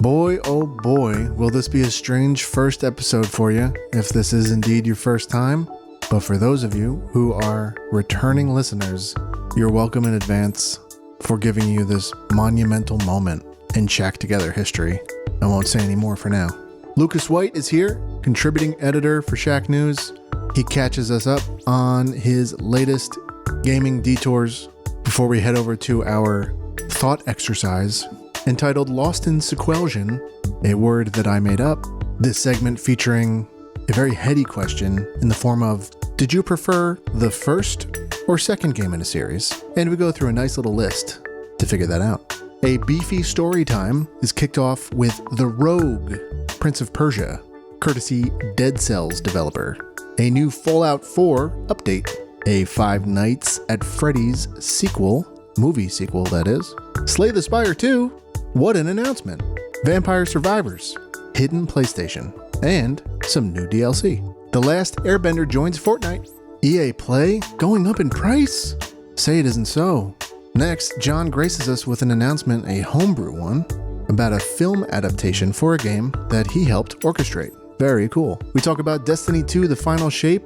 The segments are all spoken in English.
Boy, oh boy, will this be a strange first episode for you if this is indeed your first time. But for those of you who are returning listeners, you're welcome in advance for giving you this monumental moment in Shack Together history. I won't say any more for now. Lucas White is here, contributing editor for Shacknews. He catches us up on his latest gaming detours before we head over to our thought exercise entitled Lost in Sequelsion, a word that I made up. This segment featuring a very heady question in the form of, did you prefer the first or second game in a series? And we go through a nice little list to figure that out. A beefy story time is kicked off with The Rogue, Prince of Persia, courtesy Dead Cells developer. A new Fallout 4 update. A Five Nights at Freddy's sequel, movie sequel that is. Slay the Spire 2, what an announcement. Vampire Survivors, hidden PlayStation, and some new DLC. The Last Airbender joins Fortnite. EA Play going up in price? Say it isn't so. Next, John graces us with an announcement, a homebrew one, about a film adaptation for a game that he helped orchestrate. Very cool. We talk about Destiny 2, The Final Shape,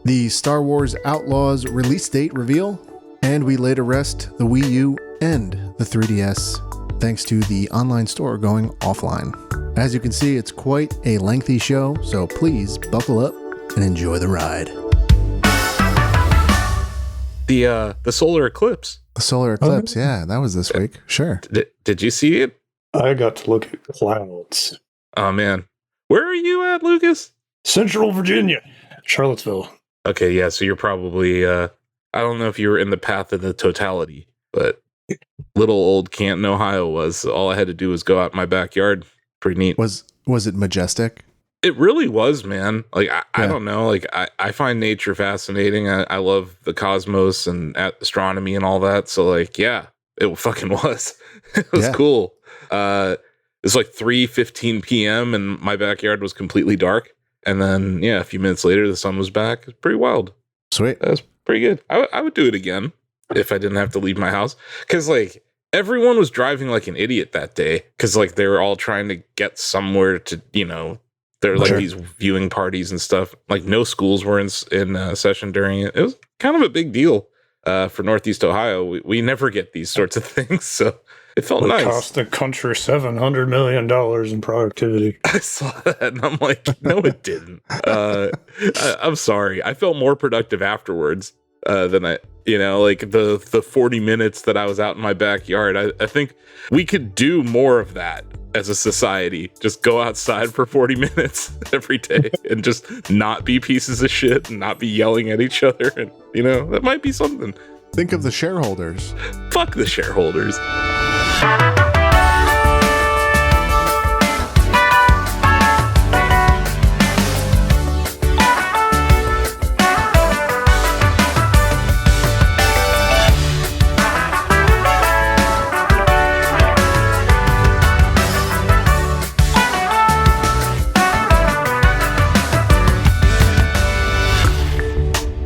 the Star Wars Outlaws release date reveal, and we lay to rest the Wii U and the 3DS, thanks to the online store going offline. As you can see, it's quite a lengthy show, so please buckle up and enjoy the ride. The solar eclipse. The solar eclipse, yeah, that was this week. Sure. Did you see it? I got to look at clouds. Oh, man. Where are you at, Lucas? Central Virginia, Charlottesville. Okay, yeah, so you're probably, I don't know if you were in the path of the totality, but little old Canton, Ohio was. All I had to do was go out in my backyard. Pretty neat. Was it majestic? It really was, man. Like, I don't know. Like, I find nature fascinating. I love the cosmos and astronomy and all that. So, like, yeah, it fucking was. It was cool. It's like 3:15 p.m. and my backyard was completely dark. And then, yeah, a few minutes later, the sun was back. It's pretty wild. Sweet. That was pretty good. I would do it again if I didn't have to leave my house. Because, like, everyone was driving like an idiot that day. Because, like, they were all trying to get somewhere to, you know, there were like these viewing parties and stuff. Like, no schools were in session during it. It was kind of a big deal for Northeast Ohio. We never get these sorts of things. So it felt nice. It cost the country $700 million in productivity. I saw that and I'm like, no, it didn't. I'm sorry. I felt more productive afterwards than I, you know, like the 40 minutes that I was out in my backyard. I think we could do more of that as a society. Just go outside for 40 minutes every day and just not be pieces of shit and not be yelling at each other. And, you know, that might be something. Think of the shareholders. Fuck the shareholders.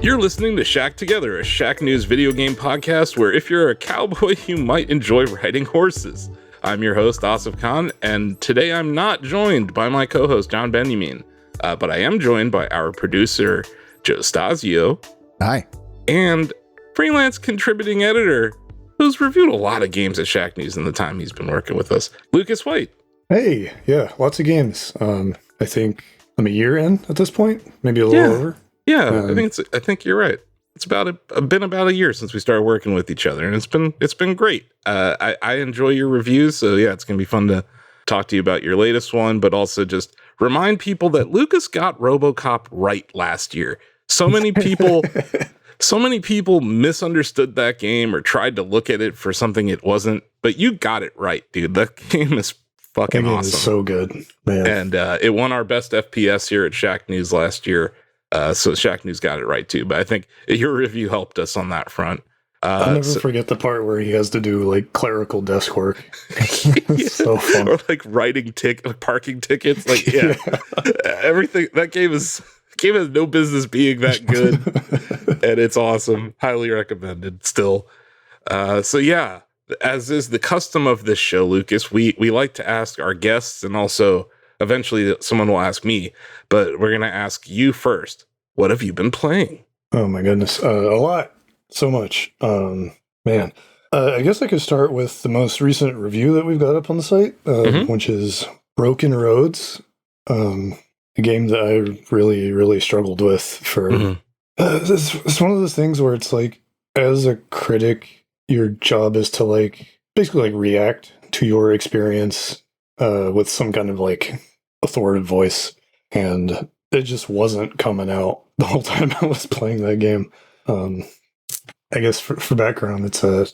You're listening to Shack Together, a Shacknews video game podcast where if you're a cowboy, you might enjoy riding horses. I'm your host, Asif Khan, and today I'm not joined by my co-host, John Benyamine, but I am joined by our producer, Joe Stasio. Hi. And freelance contributing editor, who's reviewed a lot of games at Shacknews in the time he's been working with us, Lucas White. Hey, yeah, lots of games. I think I'm a year in at this point, maybe a little over. Yeah, I think you're right. It's been about a year since we started working with each other, and it's been great. I enjoy your reviews, so yeah, it's gonna be fun to talk to you about your latest one, but also just remind people that Lucas got RoboCop right last year. So many people misunderstood that game or tried to look at it for something it wasn't, but you got it right, dude. That game is fucking awesome. Is so good, man. And it won our best FPS here at Shacknews last year. So Shacknews got it right too, but I think your review helped us on that front. I'll never forget the part where he has to do like clerical desk work. It's so fun. Or like writing parking tickets. Like, yeah. Everything. That game has no business being that good. And it's awesome. Highly recommended still. So yeah, as is the custom of this show, Lucas, we like to ask our guests, and also eventually someone will ask me, but we're going to ask you first. What have you been playing? Oh my goodness. A lot. So much. Man. I guess I could start with the most recent review that we've got up on the site, which is Broken Roads, a game that I really, really struggled with for... it's one of those things where it's like, as a critic, your job is to like basically like react to your experience with some kind of like authoritative voice, and it just wasn't coming out the whole time I was playing that game. I guess for background, it's a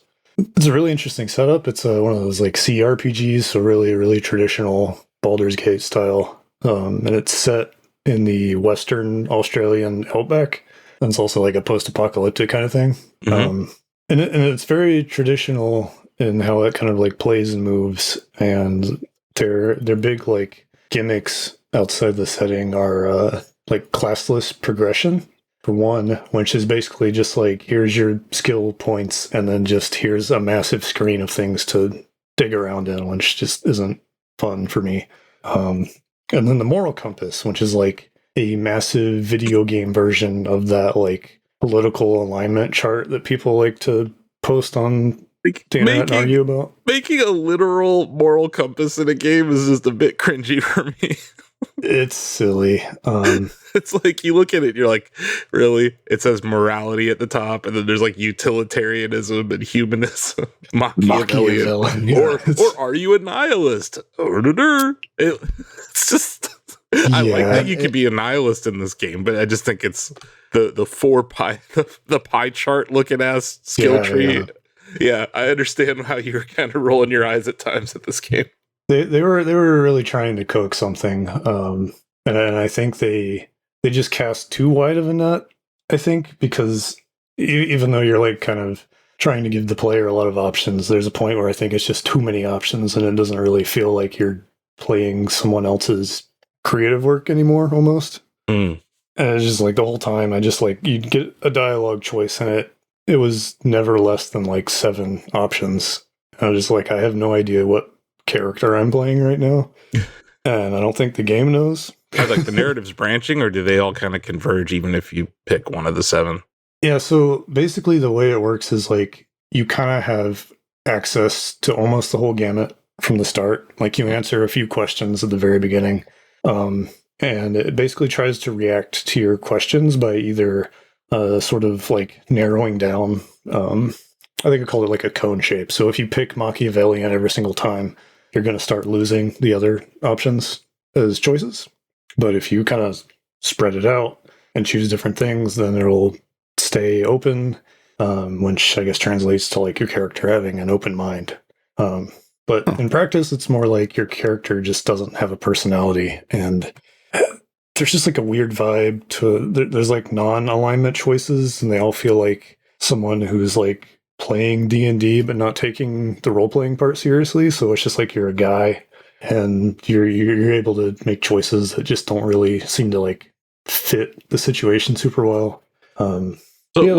really interesting setup. It's one of those like CRPGs, so really, really traditional Baldur's Gate style, and it's set in the Western Australian outback. And it's also like a post-apocalyptic kind of thing. And it's very traditional in how it kind of like plays and moves. And their big like gimmicks outside the setting are like classless progression, for one, which is basically just like, here's your skill points, and then just here's a massive screen of things to dig around in, which just isn't fun for me. And then the moral compass, which is like a massive video game version of that like political alignment chart that people like to post on the internet and argue about. Making a literal moral compass in a game is just a bit cringy for me. It's silly. It's like you look at it and you're like, really? It says morality at the top, and then there's like utilitarianism and humanism. Machiavellian. Yeah, or are you a nihilist? It's just... I like that you can be a nihilist in this game, but I just think it's the pie chart looking ass skill tree. Yeah, I understand how you were kind of rolling your eyes at times at this game. They were really trying to coax something, and I think they just cast too wide of a net. I think because even though you're like kind of trying to give the player a lot of options, there's a point where I think it's just too many options, and it doesn't really feel like you're playing someone else's creative work anymore, almost. And it's just like the whole time I just like, you'd get a dialogue choice, and it was never less than like 7 options. And I was just like, I have no idea what character I'm playing right now, and I don't think the game knows. Are like the narratives branching, or do they all kind of converge even if you pick one of the 7? Yeah, so basically the way it works is like you kind of have access to almost the whole gamut from the start. Like you answer a few questions at the very beginning, and it basically tries to react to your questions by either sort of like narrowing down. I think I called it like a cone shape. So if you pick Machiavellian every single time, you're going to start losing the other options as choices. But if you kind of spread it out and choose different things, then it'll stay open, which I guess translates to like your character having an open mind. But in practice, it's more like your character just doesn't have a personality, and there's just like a weird vibe to there's like non-alignment choices, and they all feel like someone who's like playing D&D but not taking the role-playing part seriously. So it's just like you're a guy, and you're able to make choices that just don't really seem to like fit the situation super well. So yeah,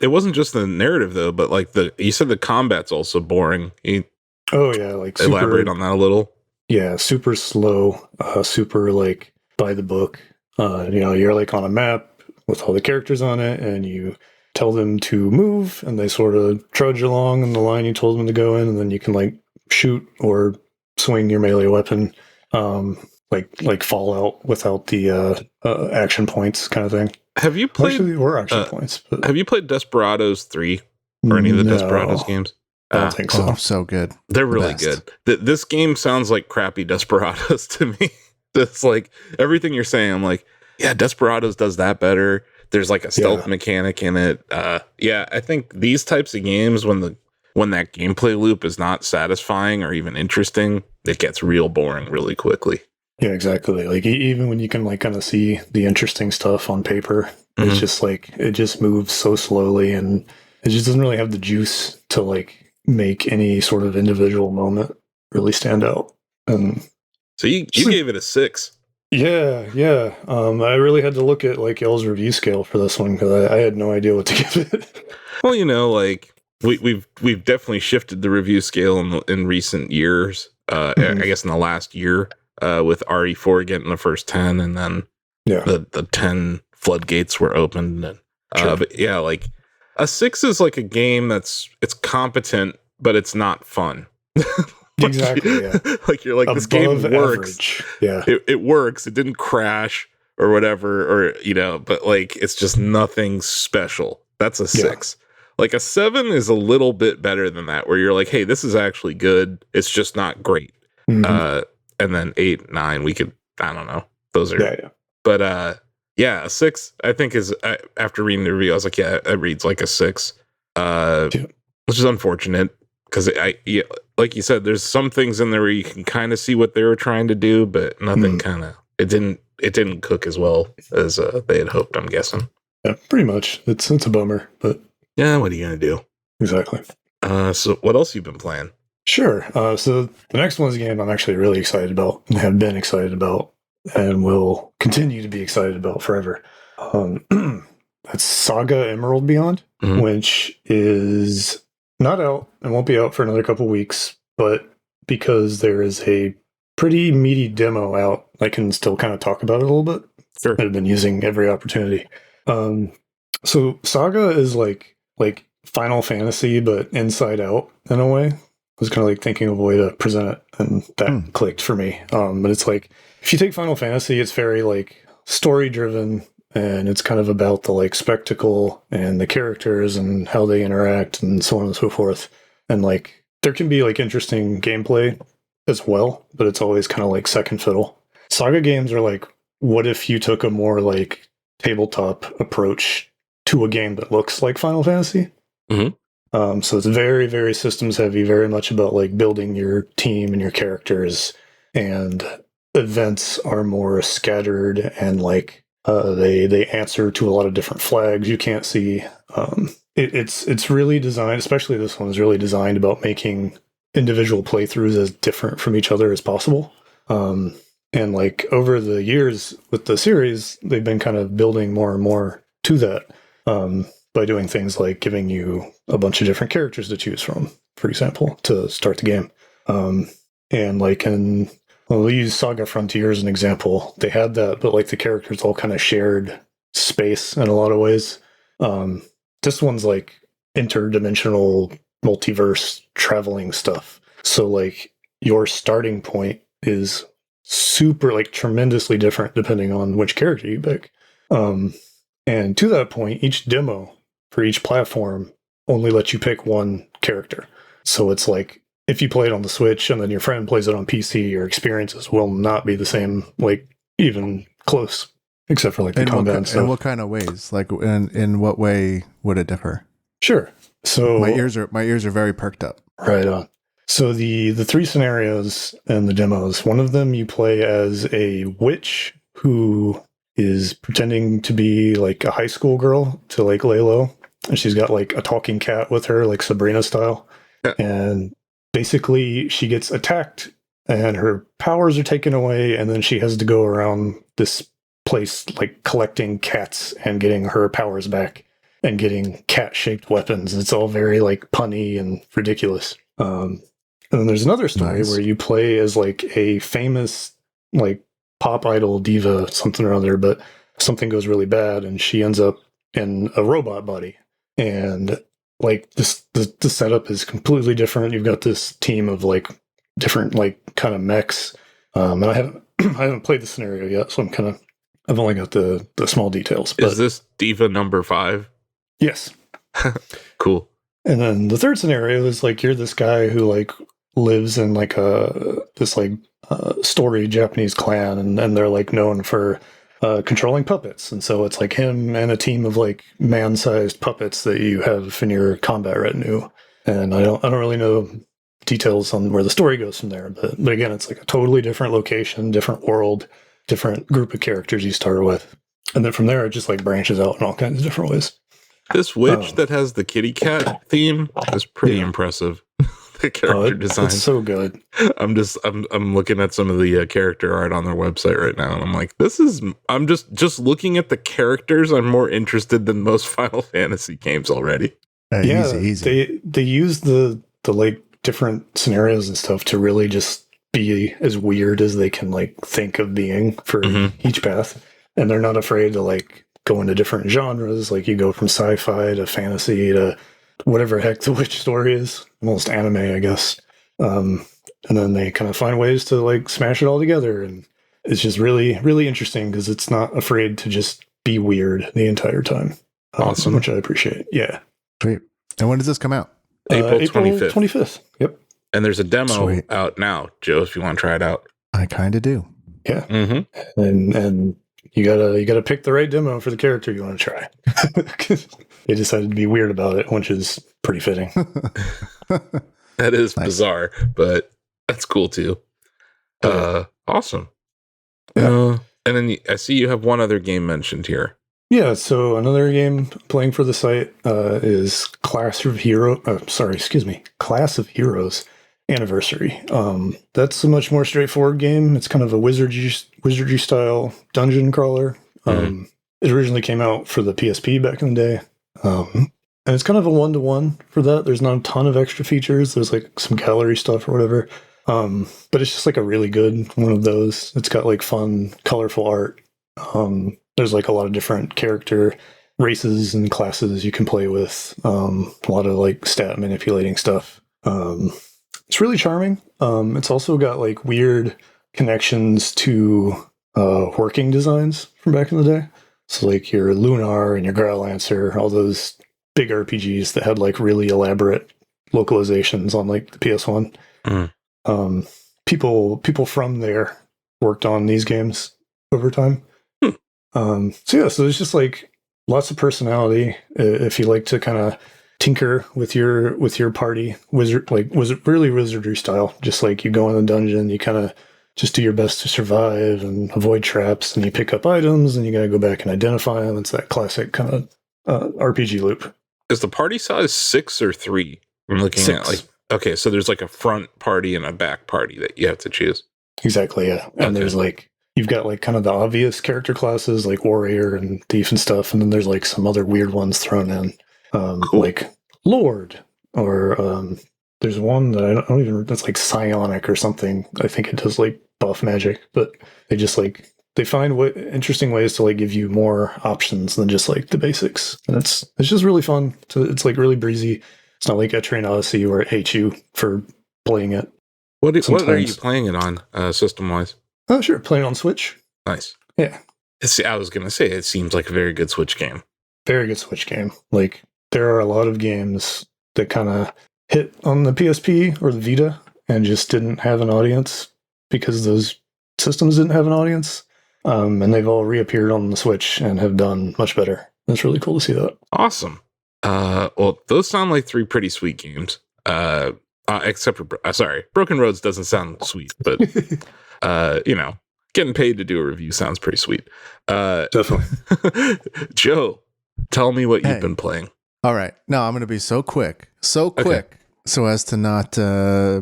it wasn't just the narrative though, but like you said the combat's also boring. Like elaborate on that a little. Yeah, super slow, super like by the book. You're like on a map with all the characters on it, and you tell them to move, and they sort of trudge along in the line you told them to go in, and then you can like shoot or swing your melee weapon, like Fallout without the action points kind of thing. Have you played? Actually, or action points. But have you played Desperados 3 or any of the Desperados games? I don't think so. Oh, so good. They're really good. This game sounds like crappy Desperados to me. It's like everything you're saying. I'm like, yeah, Desperados does that better. There's like a stealth mechanic in it. I think these types of games, when that gameplay loop is not satisfying or even interesting, it gets real boring really quickly. Yeah, exactly. Like even when you can like kind of see the interesting stuff on paper, it's just like it just moves so slowly, and it just doesn't really have the juice to like make any sort of individual moment really stand out. And so you gave it a 6. Yeah. I really had to look at like L's review scale for this one because I had no idea what to give it. Well, like we've definitely shifted the review scale in recent years. I guess in the last year, with RE4 getting the first 10, and then the 10 floodgates were opened. And, but yeah, like a 6 is like a game it's competent, but it's not fun. Exactly. Yeah. Like you're like, Above this game works. Average. Yeah. It works. It didn't crash or whatever, or but like it's just nothing special. That's a 6. Like a 7 is a little bit better than that, where you're like, hey, this is actually good. It's just not great. And then 8, 9, we could, I don't know. Those are, but a 6, I think is, after reading the review, I was like, yeah, it reads like a 6, which is unfortunate because like you said, there's some things in there where you can kind of see what they were trying to do, but nothing it didn't cook as well as they had hoped, I'm guessing. Yeah, pretty much. It's a bummer, but yeah, what are you gonna do? Exactly. So what else you been playing? Sure. So the next one's a game I'm actually really excited about and have been excited about and will continue to be excited about forever. That's SaGa Emerald Beyond, which is not out and won't be out for another couple weeks, but because there is a pretty meaty demo out, I can still kind of talk about it a little bit. Sure. I've been using every opportunity. So SaGa is like Final Fantasy, but inside out in a way. I was kind of like thinking of a way to present it, and that clicked for me. But it's like, if you take Final Fantasy, it's very like story driven, and it's kind of about the like spectacle and the characters and how they interact and so on and so forth. And like there can be like interesting gameplay as well, but it's always kind of like second fiddle. SaGa games are like, what if you took a more like tabletop approach to a game that looks like Final Fantasy? So it's very, very systems heavy, very much about like building your team and your characters, and events are more scattered and like they answer to a lot of different flags you can't see. It's really designed, especially this one is really designed about making individual playthroughs as different from each other as possible. And like over the years with the series, they've been kind of building more and more to that. By doing things like giving you a bunch of different characters to choose from, for example, to start the game. And like we'll use SaGa Frontier as an example. They had that, but like the characters all kind of shared space in a lot of ways. This one's like interdimensional multiverse traveling stuff. So like your starting point is super like tremendously different depending on which character you pick. And to that point, each demo for each platform only lets you pick one character. So it's like, if you play it on the Switch and then your friend plays it on PC, your experiences will not be the same, like even close, except for like the combat and stuff. In what kind of ways? Like in what way would it differ? Sure. So my ears are very perked up. Right on. So the 3 scenarios in the demos, one of them you play as a witch who is pretending to be like a high school girl to like lay low. And she's got like a talking cat with her, like Sabrina style. Yeah. And basically she gets attacked and her powers are taken away. And then she has to go around this place, like collecting cats and getting her powers back and getting cat shaped weapons. It's all very like punny and ridiculous. And then there's another story where you play as like a famous, like pop idol diva, something or other, but something goes really bad and she ends up in a robot body. And like the setup is completely different. You've got this team of like different like kind of mechs. And I haven't played the scenario yet, so I've only got the small details. But, is this Diva number 5? Yes. Cool. And then the third scenario is like you're this guy who like lives in like this like storied Japanese clan, and they're like known for controlling puppets. And so it's like him and a team of like man-sized puppets that you have in your combat retinue. And I don't really know details on where the story goes from there, but again, it's like a totally different location, different world, different group of characters you start with. And then from there, it just like branches out in all kinds of different ways. This witch that has the kitty cat theme is pretty impressive. The character design. It's so good. I'm looking at some of the character art on their website right now, and I'm like, I'm just looking at the characters. I'm more interested than most Final Fantasy games already. Easy. They use the like different scenarios and stuff to really just be as weird as they can like think of being for each path, and they're not afraid to like go into different genres. Like you go from sci-fi to fantasy to whatever heck the witch story is, almost anime, I guess. And then they kind of find ways to like smash it all together, and it's just really, really interesting because it's not afraid to just be weird the entire time. Awesome, which I appreciate. Yeah. Sweet. And when does this come out? April 25th. 25th. Yep. And there's a demo Sweet. out now, Joe, if you want to try it out. I kind of do. Yeah. Mm-hmm. And you gotta pick the right demo for the character you want to try. They decided to be weird about it, which is pretty fitting. That is Nice. bizarre, but that's cool too. Awesome. Yeah. And then I see you have one other game mentioned here. Yeah, so another game playing for the site is Class of Heroes Anniversary. That's a much more straightforward game. It's kind of a wizardry style dungeon crawler. It originally came out for the PSP back in the day. And it's kind of a 1-to-1 for that. There's not a ton of extra features. There's like some gallery stuff or whatever. But it's just like a really good one of those. It's got like fun, colorful art. There's like a lot of different character races and classes you can play with. A lot of like stat manipulating stuff. It's really charming. It's also got like weird connections to working designs from back in the day. So like your Lunar and your Growlancer, all those big RPGs that had like really elaborate localizations on like the PS1. People from there worked on these games over time. So there's just like lots of personality. If you like to kind of tinker with your party, really wizardry style. Just like you go in the dungeon, you kind of just do your best to survive and avoid traps, and you pick up items, and you got to go back and identify them. It's that classic kind of RPG loop. Is the party size 6 or 3? I'm looking 6. at like, okay, so there's like a front party and a back party that you have to choose. Exactly, yeah. And there's like, you've got like kind of the obvious character classes like warrior and thief and stuff, and then there's like some other weird ones thrown in, like Lord, or there's one that I don't even, that's like psionic or something. I think it does like buff magic, but they just like, they find interesting ways to like give you more options than just like the basics, and it's just really fun. It's like really breezy. It's not like Etrian Odyssey where it hates you for playing it. What are you playing it on, system wise? Oh, sure, playing on Switch. Nice. Yeah. See, I was gonna say it seems like a very good Switch game. Very good Switch game. Like there are a lot of games that kind of hit on the PSP or the Vita and just didn't have an audience because those systems didn't have an audience. And they've all reappeared on the Switch and have done much better. It's really cool to see that. Awesome. Well, those sound like 3 pretty sweet games. Except for, sorry, Broken Roads doesn't sound sweet, but, getting paid to do a review sounds pretty sweet. Definitely. Joe, tell me what you've been playing. All right. No, I'm going to be so quick, so as to not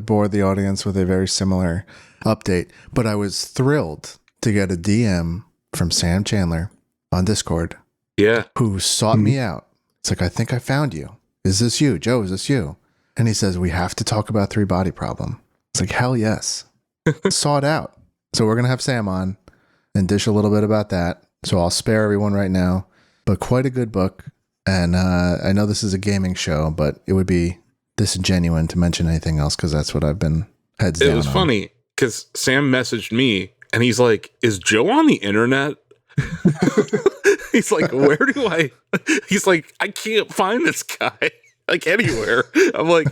bore the audience with a very similar update. But I was thrilled to get a DM from Sam Chandler on Discord. Yeah. Who sought me out. It's like, I think I found you. Is this you? Joe, is this you? And he says, we have to talk about 3 Body Problem. It's like, hell yes. Sought out. So we're going to have Sam on and dish a little bit about that. So I'll spare everyone right now. But quite a good book. And I know this is a gaming show, but it would be disingenuous to mention anything else because that's what I've been heads down on. It was funny because Sam messaged me and he's like, is Joe on the internet? He's like, where do I? He's like, I can't find this guy like anywhere. I'm like,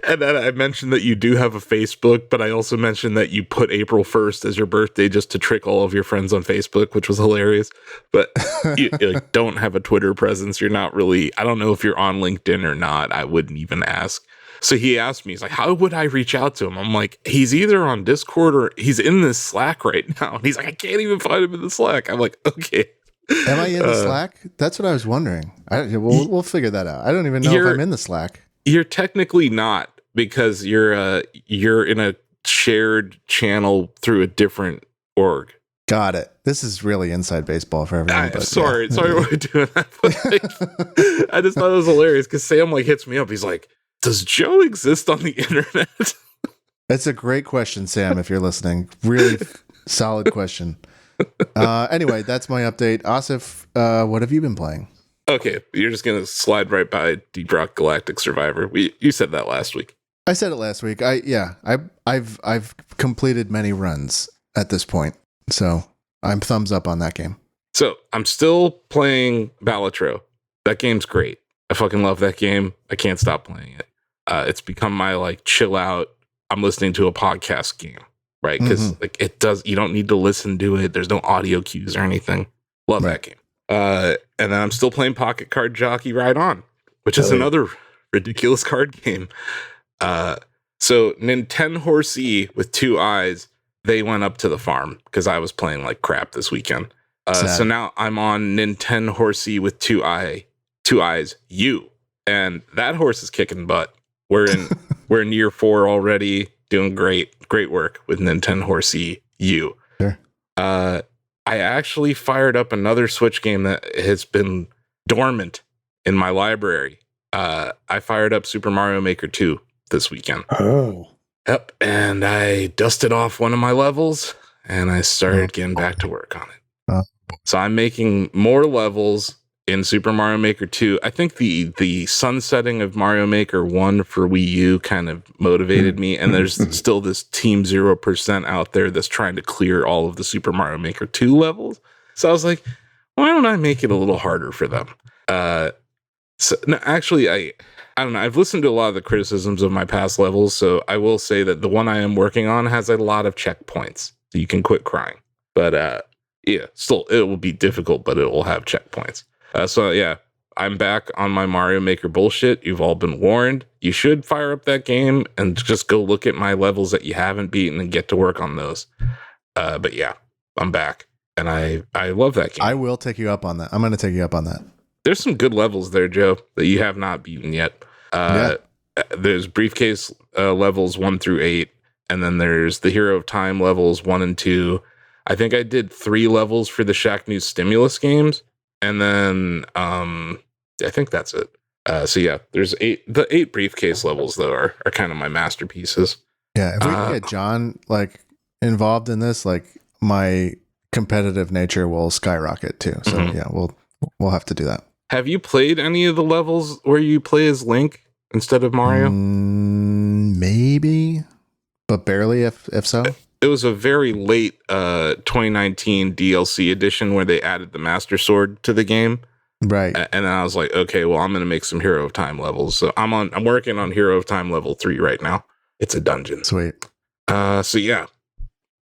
and then I mentioned that you do have a Facebook, but I also mentioned that you put April 1st as your birthday just to trick all of your friends on Facebook, which was hilarious. But you like, don't have a Twitter presence. You're not really, I don't know if you're on LinkedIn or not. I wouldn't even ask. So he asked me, he's like, how would I reach out to him? I'm like, he's either on Discord or he's in this Slack right now. And he's like, I can't even find him in the Slack. I'm like, okay. Am I in the Slack? That's what I was wondering. We'll figure that out. I don't even know if I'm in the Slack. You're technically not because you're in a shared channel through a different org. Got it. This is really inside baseball for everyone. Sorry we're doing that. But like, I just thought it was hilarious because Sam like hits me up. He's like, "Does Joe exist on the internet?" That's a great question, Sam. If you're listening, really solid question. Anyway, that's my update. Asif, what have you been playing? Okay, you're just gonna slide right by Deep Rock Galactic Survivor. You said that last week. I said it last week. I've completed many runs at this point, so I'm thumbs up on that game. So I'm still playing Balatro. That game's great. I fucking love that game. I can't stop playing it. It's become my like chill out. I'm listening to a podcast game, right? Because like it does. You don't need to listen to it. There's no audio cues or anything. Love that game. And then I'm still playing Pocket Card Jockey Ride On, which is another ridiculous card game. So Nintendo Horsey with 2 eyes, they went up to the farm because I was playing like crap this weekend. So now I'm on Nintendo Horsey with 2 eyes, you, and that horse is kicking butt. We're in year 4 already, doing great work with Nintendo Horsey U. Sure. I actually fired up another Switch game that has been dormant in my library. I fired up Super Mario Maker 2 this weekend. Oh. Yep, and I dusted off one of my levels, and I started getting back to work on it. So I'm making more levels in Super Mario Maker 2. I think the sunsetting of Mario Maker 1 for Wii U kind of motivated me, and there's still this Team 0% out there that's trying to clear all of the Super Mario Maker 2 levels. So I was like, why don't I make it a little harder for them? So no, actually, I don't know. I've listened to a lot of the criticisms of my past levels, so I will say that the one I am working on has a lot of checkpoints, so you can quit crying. But yeah, still, it will be difficult, but it will have checkpoints. So yeah, I'm back on my Mario Maker bullshit. You've all been warned. You should fire up that game and just go look at my levels that you haven't beaten and get to work on those. But yeah, I'm back, and I love that game. I will take you up on that. I'm going to take you up on that. There's some good levels there, Joe, that you have not beaten yet. There's briefcase levels 1 through 8, and then there's the Hero of Time levels 1 and 2. I think I did 3 levels for the Shacknews Stimulus games, and then I think that's it. So yeah, there's 8. The 8 briefcase levels though are kind of my masterpieces. Yeah, if we can get John like involved in this, like my competitive nature will skyrocket too. So yeah, we'll have to do that. Have you played any of the levels where you play as Link instead of Mario? Maybe, but barely. If so, it was a very late 2019 DLC edition where they added the Master Sword to the game, right? And then I was like, okay, well, I'm gonna make some Hero of Time levels. So I'm working on Hero of Time level 3 right now. It's a dungeon. Sweet. So yeah,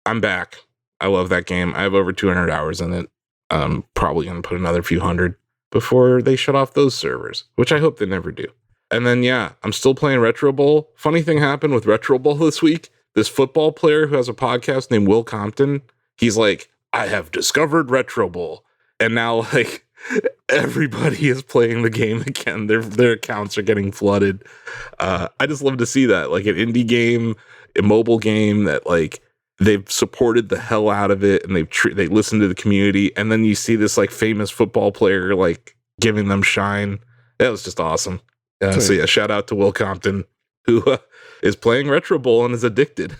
I'm back. I love that game. I have over 200 hours in it. I'm probably gonna put another few hundred before they shut off those servers, which I hope they never do. And then, yeah, I'm still playing Retro Bowl. Funny thing happened with Retro Bowl this week. This football player who has a podcast named Will Compton, he's like, I have discovered Retro Bowl. And now, like, everybody is playing the game again. Their accounts are getting flooded. I just love to see that. Like, an indie game, a mobile game that, like, they've supported the hell out of it, and they listen to the community, and then you see this like famous football player like giving them shine. That was just awesome. So yeah, shout out to Will Compton, who is playing Retro Bowl and is addicted.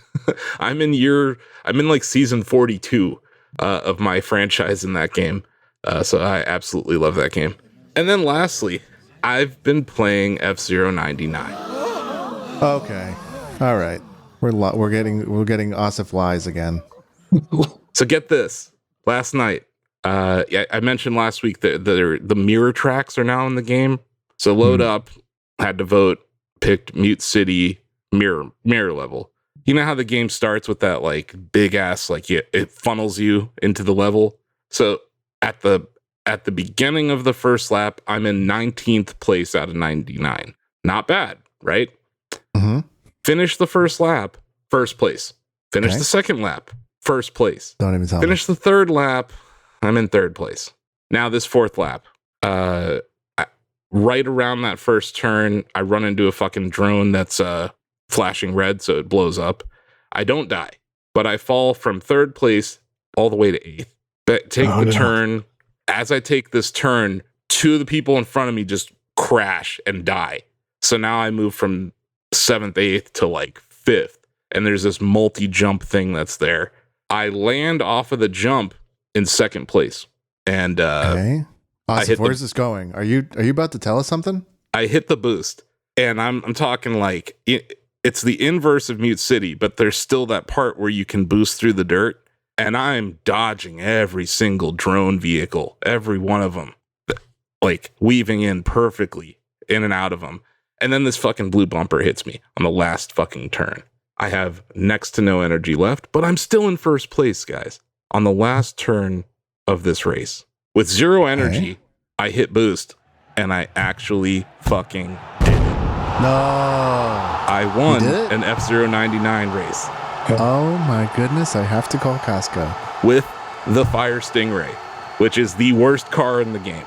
I'm in like season 42 of my franchise in that game, so I absolutely love that game. And then lastly, I've been playing F-Zero 99. Okay, all right. We're getting Asif lies again. So get this. Last night, I mentioned last week that the mirror tracks are now in the game. So load up, had to vote, picked Mute City mirror level. You know how the game starts with that like big ass like it funnels you into the level. So at the beginning of the first lap, I'm in 19th place out of 99. Not bad, right? Mm-hmm. Finish the first lap, first place. Finish the second lap, first place. Don't even tell Finish the third lap, I'm in third place. Now this fourth lap, right around that first turn, I run into a fucking drone that's flashing red, so it blows up. I don't die, but I fall from third place all the way to 8th. Take the turn. As I take this turn, 2 of the people in front of me just crash and die. So now I move from 7th, 8th to like 5th. And there's this multi-jump thing that's there. I land off of the jump in 2nd place. And okay. Asif, where's this going? Are you about to tell us something? I hit the boost. And I'm talking like it's the inverse of Mute City, but there's still that part where you can boost through the dirt. And I'm dodging every single drone vehicle, every one of them, like weaving in perfectly in and out of them. And then this fucking blue bumper hits me on the last fucking turn. I have next to no energy left, but I'm still in 1st place, guys, on the last turn of this race. With 0 energy, I hit boost, and I actually fucking did it. No. I won an F-099 race. Oh my goodness, I have to call Casco. With the Fire Stingray, which is the worst car in the game.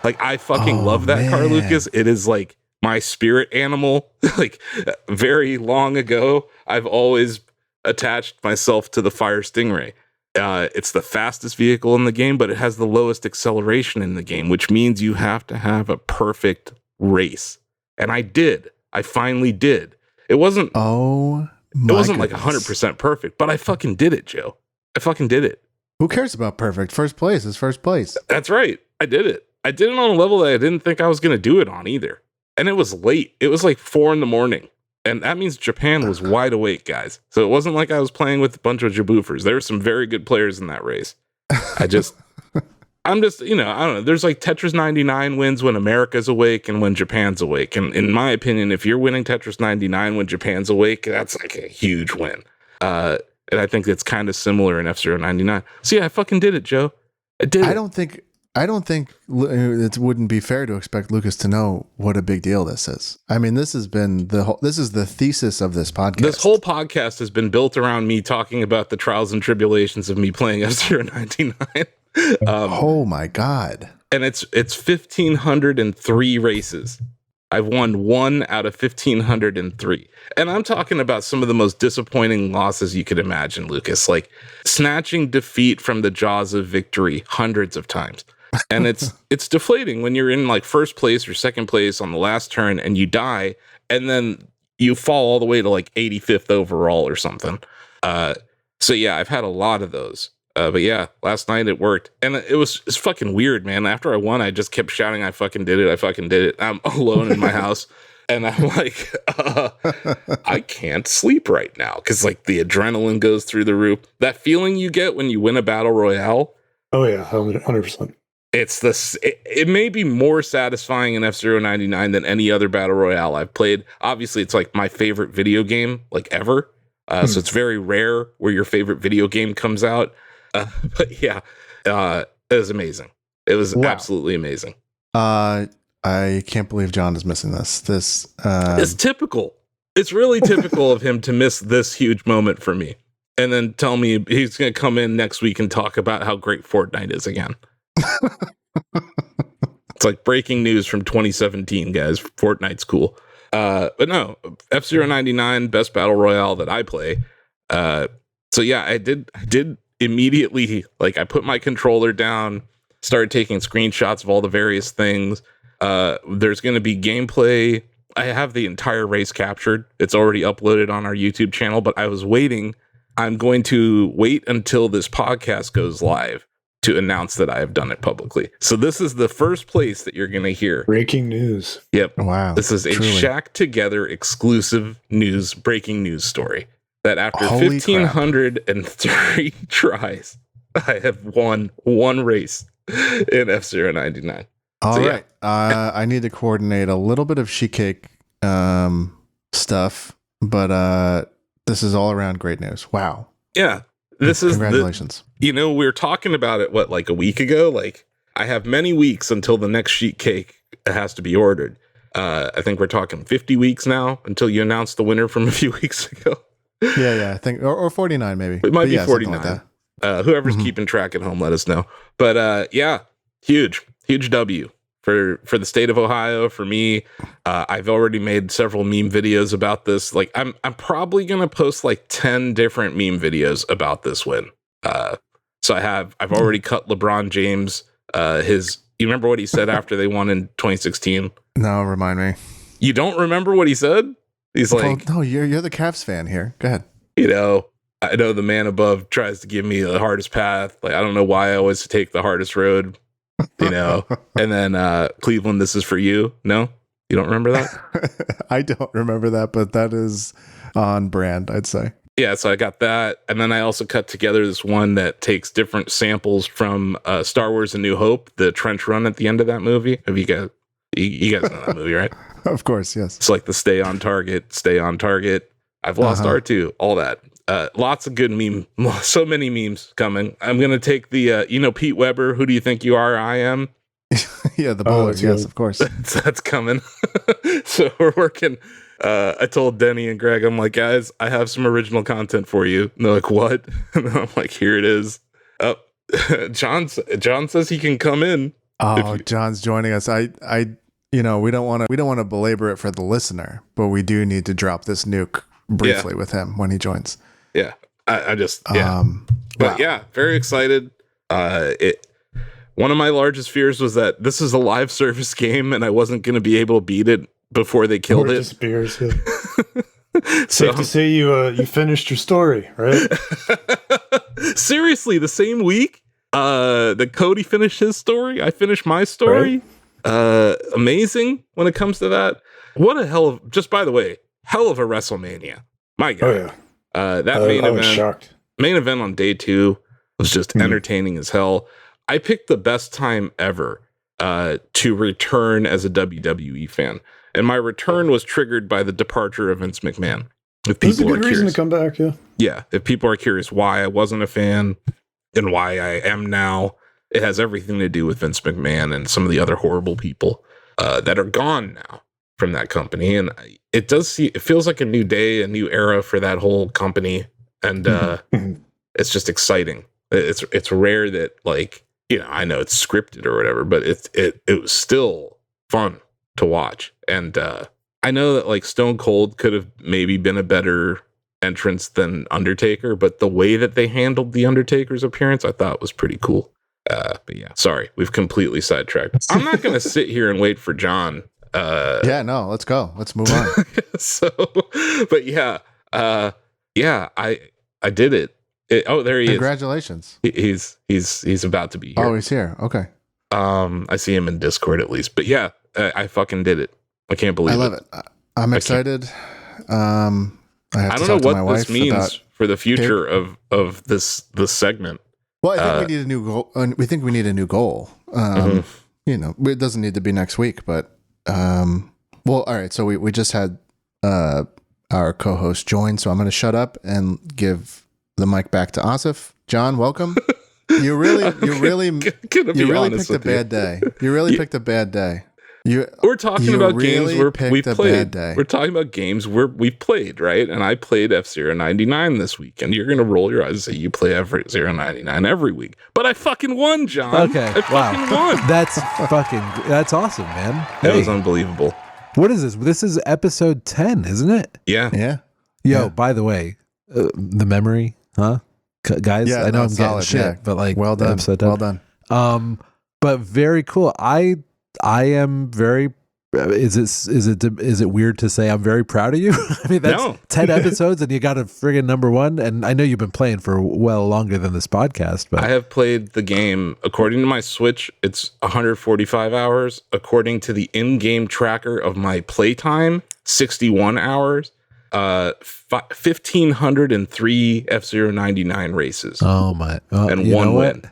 Like, I fucking love that car, Lucas. It is like my spirit animal. Like, very long ago, I've always attached myself to the Fire Stingray. It's the fastest vehicle in the game, but it has the lowest acceleration in the game, which means you have to have a perfect race. And I did. I finally did. It wasn't... It wasn't like 100% perfect, but I fucking did it, Joe. I fucking did it. Who cares about perfect? First place is first place. That's right. I did it. I did it on a level that I didn't think I was going to do it on either. And it was late. It was like 4 a.m. And that means Japan was wide awake, guys. So it wasn't like I was playing with a bunch of jaboofers. There were some very good players in that race. I'm just, I don't know. There's like Tetris 99 wins when America's awake and when Japan's awake. And in my opinion, if you're winning Tetris 99 when Japan's awake, that's like a huge win. And I think it's kind of similar in F-099. So yeah, I fucking did it, Joe. I did it. I don't think it wouldn't be fair to expect Lucas to know what a big deal this is. I mean, this is the thesis of this podcast. This whole podcast has been built around me talking about the trials and tribulations of me playing F-099. Oh my God. And it's 1,503 races. I've won 1 out of 1,503. And I'm talking about some of the most disappointing losses you could imagine, Lucas, like snatching defeat from the jaws of victory hundreds of times. And it's deflating when you're in like 1st place or 2nd place on the last turn and you die, and then you fall all the way to like 85th overall or something. So yeah, I've had a lot of those. But yeah, last night it worked. And it's fucking weird, man. After I won, I just kept shouting, I fucking did it. I fucking did it. I'm alone in my house. And I'm like, I can't sleep right now. Cause like the adrenaline goes through the roof. That feeling you get when you win a battle royale. Oh yeah, 100%. It's it may be more satisfying in F-099 than any other battle royale I've played. Obviously, it's like my favorite video game, like ever. So it's very rare where your favorite video game comes out. But yeah, it was amazing. It was absolutely amazing. I can't believe John is missing this. It's typical. It's really typical of him to miss this huge moment for me. And then tell me he's going to come in next week and talk about how great Fortnite is again. It's like breaking news from 2017, guys. Fortnite's cool. But no, F-099, best battle royale that I play. So yeah, I did immediately, like I put my controller down, started taking screenshots of all the various things. There's going to be gameplay. I have the entire race captured. It's already uploaded on our YouTube channel, but I was waiting. I'm going to wait until this podcast goes live to announce that I have done it publicly. So this is the first place that you're going to hear. Breaking news. Yep. Wow. This is a Shack Together exclusive breaking news story that after 1,503 tries, I have won 1 race in F-099. All right. Yeah. I need to coordinate a little bit of sheet cake stuff, but this is all around great news. Wow. Yeah. This is congratulations. We were talking about it, like a week ago? Like, I have many weeks until the next sheet cake has to be ordered. I think we're talking 50 weeks now until you announce the winner from a few weeks ago. Yeah, I think, or 49 maybe. It might be 49. Like whoever's keeping track at home, let us know. But yeah, huge W for the state of Ohio. For me, I've already made several meme videos about this. Like, I'm probably gonna post like 10 different meme videos about this win. So I've already cut LeBron James. You remember what he said after they won in 2016? No, remind me. You don't remember what he said? He's like, no, you're the Cavs fan here. Go ahead. I know the man above tries to give me the hardest path. Like, I don't know why I always take the hardest road, and then Cleveland, this is for you. No, you don't remember that? I don't remember that, but that is on brand, I'd say. Yeah, so I got that, and then I also cut together this one that takes different samples from Star Wars: A New Hope, the trench run at the end of that movie. Have you guys know that movie, right? Of course, yes. It's like the stay on target. I've lost R2, all that. Lots of good so many memes coming. I'm gonna take the Pete Weber. Who do you think you are? I am. Yeah, the bowler. Yes, of course. That's coming. So we're working. I told Denny and Greg, I'm like, guys, I have some original content for you. And they're like, what? And I'm like, here it is. Oh, John says he can come in. Oh, John's joining us. We don't want to belabor it for the listener, but we do need to drop this nuke briefly with him when he joins. Yeah, But yeah, very excited. One of my largest fears was that this is a live service game and I wasn't going to be able to beat it before they killed it. Disappears. Yeah. Safe to say you finished your story, right? Seriously, the same week that Cody finished his story, I finished my story. Right. Amazing when it comes to that. What a hell of a WrestleMania. My God. Oh yeah. That I was shocked. Main event on day 2 was just entertaining as hell. I picked the best time ever to return as a WWE fan. And my return was triggered by the departure of Vince McMahon. If people That's a good reason to come back, yeah. Yeah, if people are curious why I wasn't a fan and why I am now, it has everything to do with Vince McMahon and some of the other horrible people that are gone now from that company. And it feels like a new day, a new era for that whole company. And it's just exciting. It's rare that, like, I know it's scripted or whatever, but it was still fun to watch. And I know that, like, Stone Cold could have maybe been a better entrance than Undertaker, but the way that they handled the Undertaker's appearance, I thought was pretty cool. But yeah, sorry, we've completely sidetracked. I'm not going to sit here and wait for John. Let's go. Let's move on. But yeah, I did it. There he is. Congratulations. He's about to be here. Oh, he's here. Okay. I see him in Discord at least. But yeah, I fucking did it. I can't believe it. I love it. I'm excited. I don't know what this means for the future of this segment. Well, I think we need a new goal. We think we need a new goal. It doesn't need to be next week, but all right. So we just had our co-host join, so I'm going to shut up and give the mic back to Asif. John, welcome. You really picked a bad day. You really picked a bad day. We're talking about games where we played. Day. We're talking about games where we've played, right? And I played F-Zero 99 this week, and you're gonna roll your eyes and say you play F-Zero 99 every week. But I fucking won, John. Okay, I fucking won. That's awesome, man. That was unbelievable. What is this? This is episode 10, isn't it? Yeah. Yo, by the way, the memory, huh? Guys, I know I'm getting shit, but like, well done. Well done. But very cool. I am very. Is it weird to say I'm very proud of you? I mean, that's 10 episodes and you got a friggin' number 1. And I know you've been playing for well longer than this podcast, but I have played the game. According to my Switch, it's 145 hours. According to the in-game tracker of my playtime, 61 hours. 1,503 F-Zero 99 races. Oh my! And one win.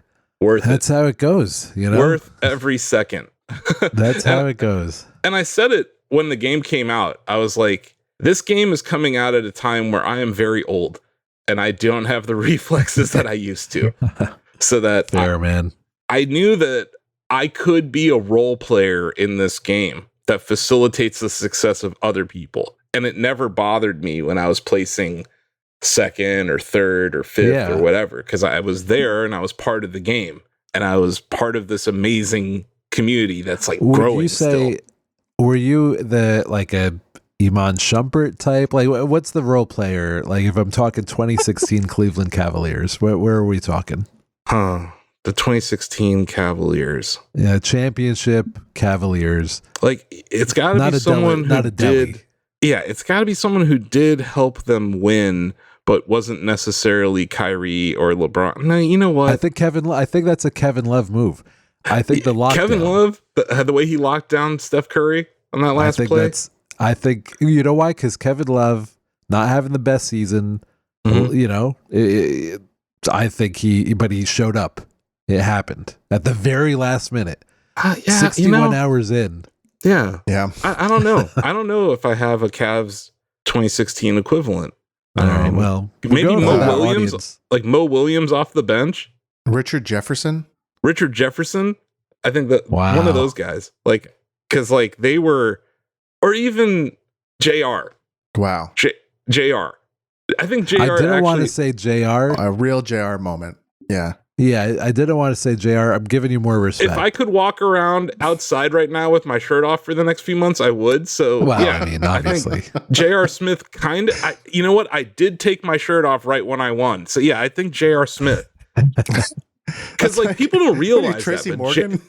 That's how it goes. Worth every second. That's how it goes. And I said it when the game came out. I was like, this game is coming out at a time where I am very old and I don't have the reflexes that I used to. So that man. I knew that I could be a role player in this game that facilitates the success of other people. And it never bothered me when I was placing second or third or fifth or whatever, because I was there and I was part of the game and I was part of this amazing community that's like growing. Were you Iman Shumpert type? Like, what's the role player? Like, if I'm talking 2016 Cleveland Cavaliers, where are we talking? The 2016 Cavaliers. Yeah, championship Cavaliers. Like, it's got to be someone who did. Yeah, it's got to be someone who did help them win, but wasn't necessarily Kyrie or LeBron. No, you know what? I think that's a Kevin Love move. I think the lockdown. Kevin Love, the way he locked down Steph Curry on that last play. I think, you know why? Because Kevin Love not having the best season, you know, I think he showed up. It happened at the very last minute. 61 hours in. Yeah. Yeah. I don't know. I don't know if I have a Cavs 2016 equivalent. All right, well, maybe Mo Williams, audience. Like Mo Williams off the bench. Richard Jefferson. I think that one of those guys, like, because like they were, or even JR. Wow. JR. I think JR. I didn't want to say JR. A real JR moment. Yeah. Yeah, I didn't want to say JR. I'm giving you more respect. If I could walk around outside right now with my shirt off for the next few months, I would. So, yeah, I mean, obviously. J.R. Smith kind of, you know what? I did take my shirt off right when I won. So, yeah, I think J.R. Smith. Because, like, people don't realize Tracy that. Morgan?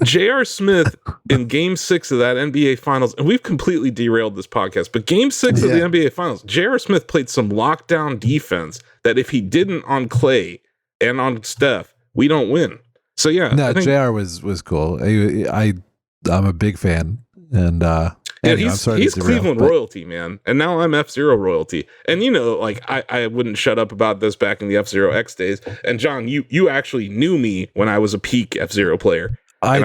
J.R. Smith in Game 6 of that NBA Finals, and we've completely derailed this podcast, but Game 6 of the NBA Finals, J.R. Smith played some lockdown defense that if he didn't on Clay and on Steph, we don't win. So yeah, no, JR was cool. I'm a big fan, and he's Cleveland royalty, man. And now I'm F-Zero royalty. And you know, like I wouldn't shut up about this back in the F-Zero X days. And John, you actually knew me when I was a peak F-Zero player. And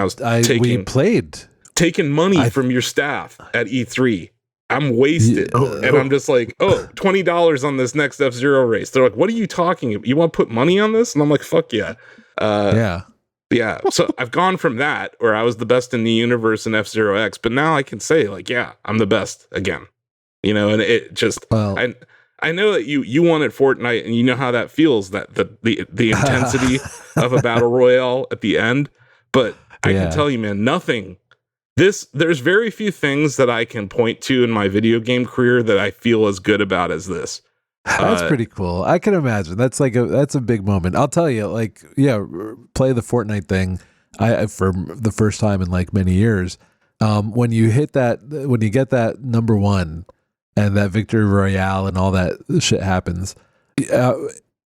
we played taking money from your staff at E3. I'm wasted. And I'm just like, $20 on this next F-Zero race. They're like, what are you talking about? You want to put money on this? And I'm like, fuck yeah. Yeah. So I've gone from that, where I was the best in the universe in F-Zero X, but now I can say, like, yeah, I'm the best again. You know, and it just, I know that you wanted Fortnite, and you know how that feels, that the intensity of a battle royale at the end. But I can tell you, man, there's very few things that I can point to in my video game career that I feel as good about as this. That's pretty cool. I can imagine. That's a big moment. I'll tell you, like, play the Fortnite thing. For the first time in like many years, when you get that number one and that victory royale and all that shit happens. I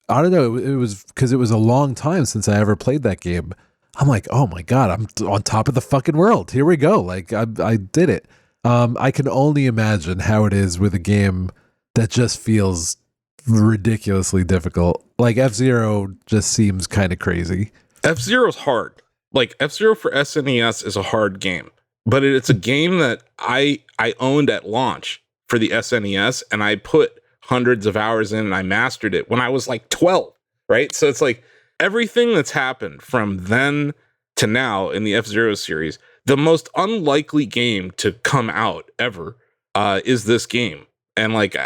don't know. It was because it was a long time since I ever played that game. I'm like, oh my God, I'm on top of the fucking world. Here we go. Like I did it. I can only imagine how it is with a game that just feels ridiculously difficult. Like F-Zero just seems kind of crazy. F-Zero's hard. Like F-Zero for SNES is a hard game, but it's a game that I owned at launch for the SNES, and I put hundreds of hours in and I mastered it when I was like 12, right? So it's like everything that's happened from then to now in the F-Zero series, the most unlikely game to come out ever is this game. And like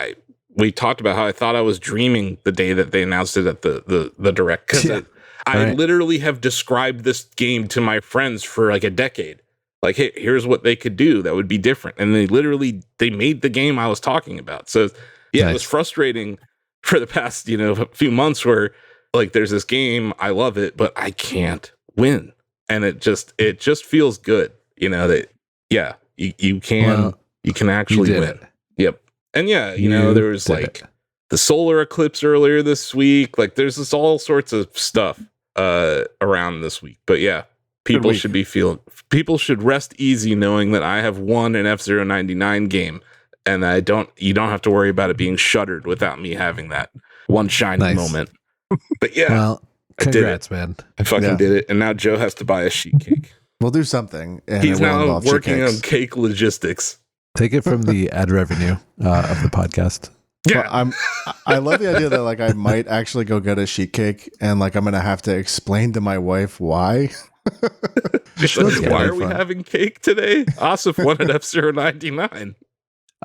we talked about how I thought I was dreaming the day that they announced it at the direct, because I literally have described this game to my friends for like a decade. Like, hey, here's what they could do that would be different. And they made the game I was talking about. So yeah, It was frustrating for the past, few months where like there's this game, I love it, but I can't win. And it just feels good, that you can actually win. It. Yep. And there was like the solar eclipse earlier this week. Like there's all sorts of stuff around this week. But yeah, people should rest easy knowing that I have won an F-Zero 99 game, and you don't have to worry about it being shuttered without me having that one shining moment. But yeah, well, congrats, man. I fucking did it. And now Joe has to buy a sheet cake. We'll do something. And he's now working on cake logistics. Take it from the ad revenue of the podcast. Yeah. Well, I love the idea that like I might actually go get a sheet cake, and like I'm going to have to explain to my wife why. Why are we having cake today? Asif won at F-Zero 99.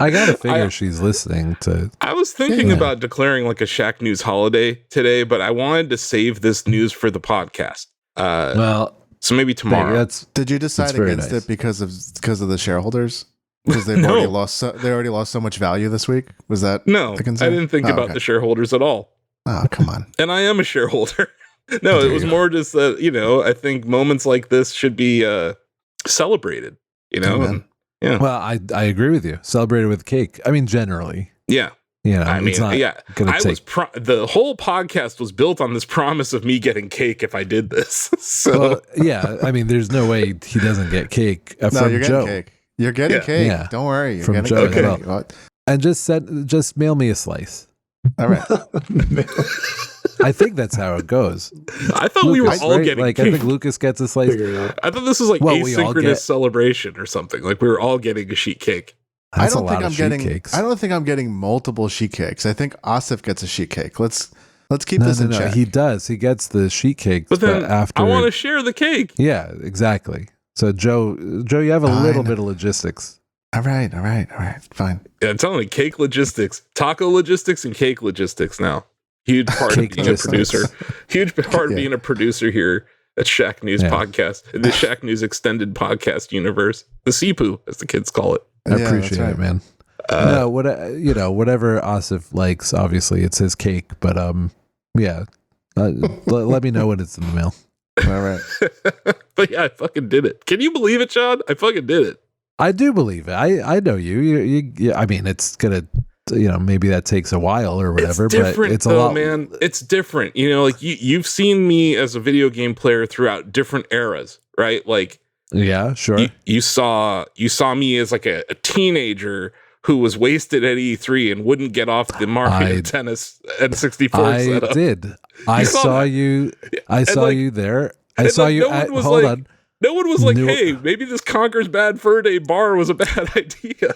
I gotta figure she's listening to. I was thinking about declaring like a Shacknews holiday today, but I wanted to save this news for the podcast. So maybe tomorrow. Did you decide against it because of the shareholders? Because they've already lost. They already lost so much value this week. Was that no? the concern? I didn't think about the shareholders at all. Oh, come on. And I am a shareholder. No, it was more just that, I think moments like this should be celebrated, and, yeah. Well, I agree with you. Celebrated with cake. I mean, generally. Yeah. I mean, the whole podcast was built on this promise of me getting cake if I did this. So well, yeah, I mean, there's no way he doesn't get cake from you're Joe. Getting cake. You're getting cake. Yeah. Don't worry. You're From getting Joe cake. as well. And just mail me a slice. All right. I think that's how it goes. I thought we were all getting like cake. I think Lucas gets a slice. I thought this was like asynchronous celebration or something. Like we were all getting a sheet cake. That's I don't think I'm getting multiple sheet cakes. I think Asif gets a sheet cake. Let's keep this in check. He does. He gets the sheet cakes, but then after I want to share the cake. Yeah, exactly. So Joe, you have a little bit of logistics. All right, fine. Yeah, I'm telling you, cake logistics, taco logistics, and cake logistics now. Huge part of being a producer. Huge part of being a producer here at Shacknews podcast, in the Shacknews extended podcast universe, the Sipu, as the kids call it. I appreciate it, man. Whatever Asif likes, obviously it's his cake, but let me know when it's in the mail. All right. But yeah, I fucking did it. Can you believe it, Sean? I fucking did it. I do believe it. I know you. I mean, it's gonna, maybe that takes a while or whatever. But it's a lot, man. It's different. Like you've seen me as a video game player throughout different eras, right? Like, yeah, sure. You saw me as like a teenager who was wasted at E3 and wouldn't get off the Mario Tennis N64 setup. I did. I saw you. I saw you there. I saw you. Hold on. No one was like, hey, maybe this Conker's Bad Fur Day bar was a bad idea.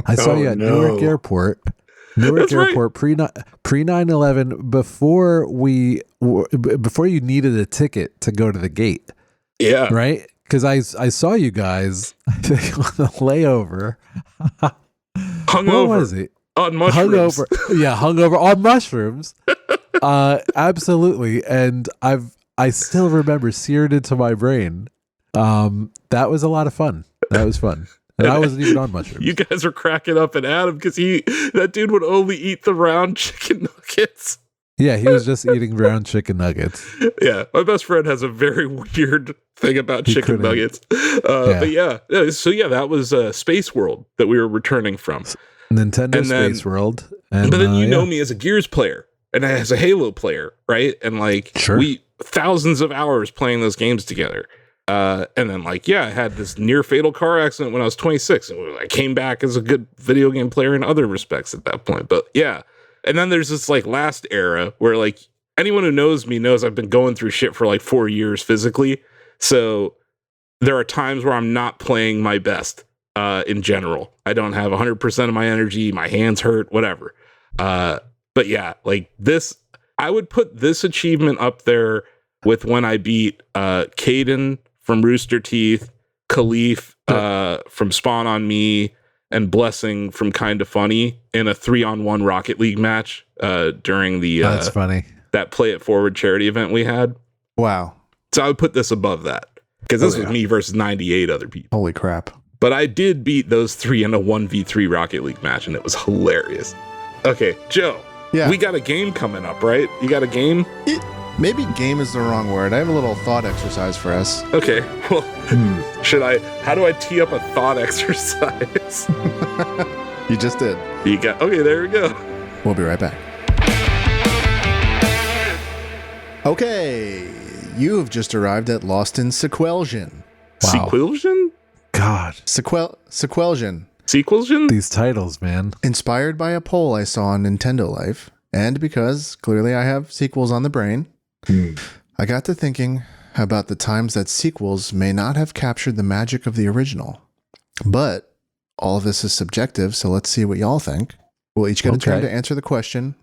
I saw you at Newark Airport. Airport, pre 9/11, before you needed a ticket to go to the gate. Yeah. Right? Because I saw you guys, I think, on the layover. Hungover. What was it? On mushrooms. Hungover on mushrooms. Absolutely. And I still remember seared into my brain. That was a lot of fun. That was fun. And I wasn't even on mushrooms. You guys are cracking up at Adam because that dude would only eat the round chicken nuggets. Yeah, he was just eating round chicken nuggets. Yeah, my best friend has a very weird thing about chicken nuggets. But that was Space World that we were returning from. Nintendo Space World. But then you know me as a Gears player and as a Halo player, right? And we thousands of hours playing those games together. And then I had this near fatal car accident when I was 26 and I came back as a good video game player in other respects at that point. But yeah. And then there's this last era where anyone who knows me knows I've been going through shit for 4 years physically. So there are times where I'm not playing my best in general. I don't have 100% of my energy. My hands hurt, whatever. But yeah, this, I would put this achievement up there with when I beat Caden from Rooster Teeth, Khalif from Spawn on Me, and Blessing from Kinda Funny in a 3-on-1 Rocket League match during the that's funny, that Play It Forward charity event we had. Wow. So I would put this above that because this was me versus 98 other people. Holy crap. But I did beat those three in a 1v3 Rocket League match and it was hilarious. Okay, Joe. Yeah. We got a game coming up, right? You got a game? Maybe game is the wrong word. I have a little thought exercise for us. Okay. Well, how do I tee up a thought exercise? You just did. Okay, there we go. We'll be right back. Okay. You have just arrived at Lost in Sequelsion. Wow. Sequelsion? God. Sequelsion. Sequelsion? These titles, man. Inspired by a poll I saw on Nintendo Life, and because clearly I have sequels on the brain, I got to thinking about the times that sequels may not have captured the magic of the original. But all of this is subjective, so let's see what y'all think. We'll each get a turn to answer the question.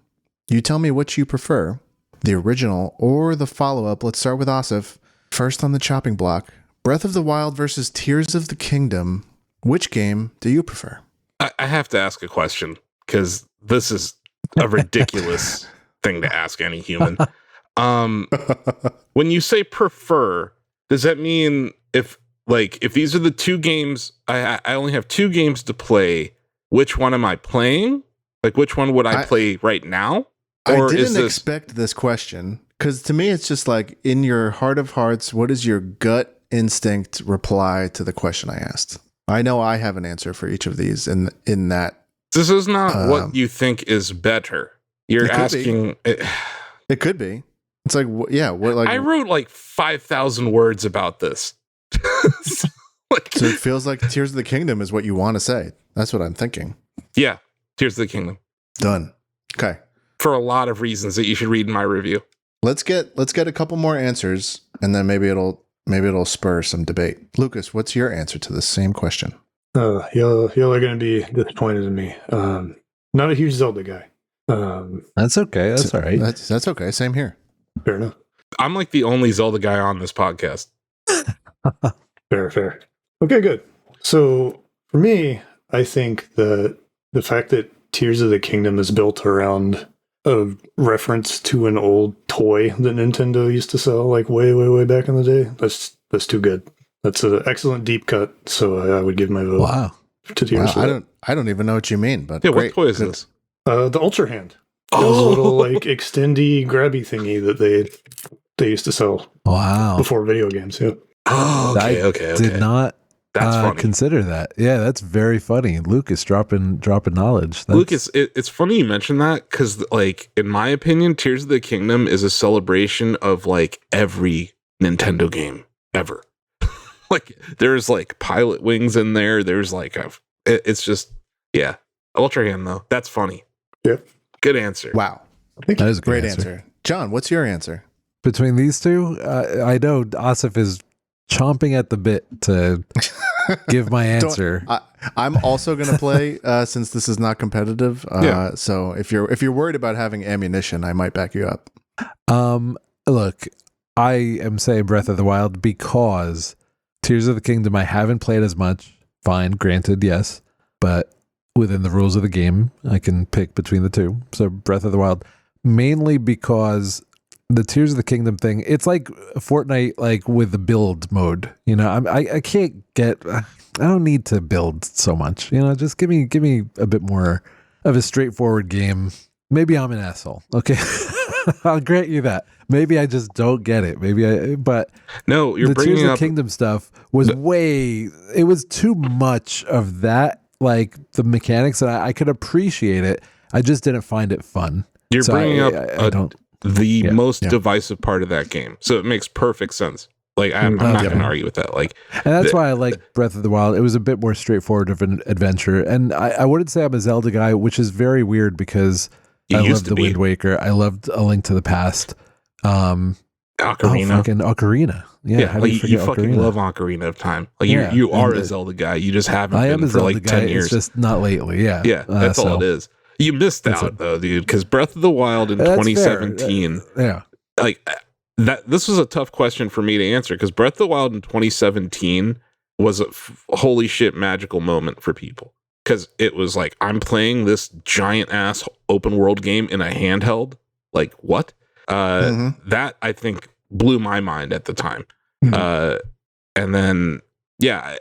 You tell me which you prefer, the original or the follow-up. Let's start with Asif. First on the chopping block, Breath of the Wild versus Tears of the Kingdom. Which game do you prefer? I have to ask a question because this is a ridiculous thing to ask any human. When you say prefer, does that mean if Like, if these are the two games, I only have two games to play. Which one am I playing? Like, which one would I play right now? Or I didn't expect this question, because to me, it's just like, in your heart of hearts, what is your gut instinct reply to the question I asked? I know I have an answer for each of these in that. This is not what you think is better. You're asking. It could be. It's like, yeah. What? Like, I wrote like 5,000 words about this. So it feels like Tears of the Kingdom is what you want to say. That's what I'm thinking. Yeah, Tears of the Kingdom. Done. Okay. For a lot of reasons that you should read in my review. Let's get a couple more answers, and then maybe it'll spur some debate. Lucas, what's your answer to the same question? Y'all are going to be disappointed in me. Not a huge Zelda guy. That's okay. That's all right. That's okay. Same here. Fair enough. I'm like the only Zelda guy on this podcast. Fair. Okay, good. So for me, I think that the fact that Tears of the Kingdom is built around a reference to an old toy that Nintendo used to sell like way back in the day, that's too good. That's an excellent deep cut. So I would give my vote to Tears. Wow, I don't even know what you mean, but yeah, great. What toy is this? The Ultra Hand. It was a little like extendy grabby thingy that they used to sell. Wow. Before video games. Yeah. Oh, okay. Did not that's consider that. Yeah, that's very funny. Lucas dropping knowledge. Lucas, it's funny you mentioned that, because like, in my opinion, Tears of the Kingdom is a celebration of like every Nintendo game ever. Like, there's like Pilot Wings in there. There's like it's just, yeah. Ultra Hand though. That's funny. Yep. Good answer. Wow. That is a great answer. John, what's your answer? Between these two, I know Asif is chomping at the bit to give my answer. I'm also going to play since this is not competitive. Yeah. So if you're worried about having ammunition, I might back you up. Look, I am saying Breath of the Wild because Tears of the Kingdom I haven't played as much. Fine, granted, yes, but within the rules of the game, I can pick between the two. So Breath of the Wild, mainly because the Tears of the Kingdom thing, it's like Fortnite, like with the build mode. You know, I can't get. I don't need to build so much. You know, just give me a bit more of a straightforward game. Maybe I'm an asshole. Okay, I'll grant you that. Maybe I just don't get it. But no, you're the bringing Tears of up the Kingdom stuff was it was too much of that. Like the mechanics, and I could appreciate it. I just didn't find it fun. You're bringing up the most Yeah. divisive part of that game, so it makes perfect sense. Like, I'm not going to argue with that. Like, and that's why I like Breath of the Wild. It was a bit more straightforward of an adventure, and I wouldn't say I'm a Zelda guy, which is very weird because I loved the Wind Waker. I loved A Link to the Past. Ocarina. Fucking Ocarina. Yeah, like you fucking love Ocarina of Time. Like, you are a Zelda guy. You just haven't been for like 10 years. It's just not lately. Yeah. Yeah, that's all it is. You missed out though, dude, because Breath of the Wild in 2017. Like that. This was a tough question for me to answer because Breath of the Wild in 2017 was a holy shit magical moment for people, because it was like, I'm playing this giant ass open world game in a handheld. Like, what? That I think blew my mind at the time. And then, yeah,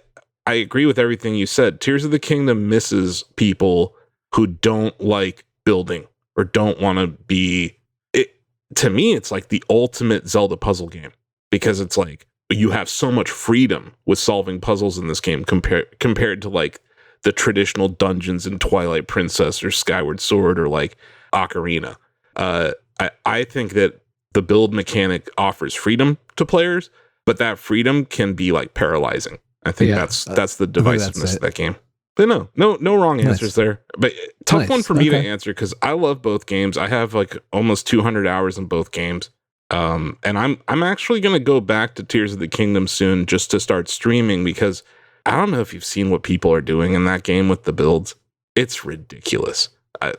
I agree with everything you said. Tears of the Kingdom misses people who don't like building or don't want to be it. To me, it's like the ultimate Zelda puzzle game, because it's like you have so much freedom with solving puzzles in this game compared to like the traditional dungeons in Twilight Princess or Skyward Sword or like Ocarina. I think that the build mechanic offers freedom to players, but that freedom can be like paralyzing. I think that's the divisiveness of that game. But no wrong answers there. But tough one for me to answer, because I love both games. I have like almost 200 hours in both games. And I'm actually going to go back to Tears of the Kingdom soon just to start streaming, because I don't know if you've seen what people are doing in that game with the builds. It's ridiculous.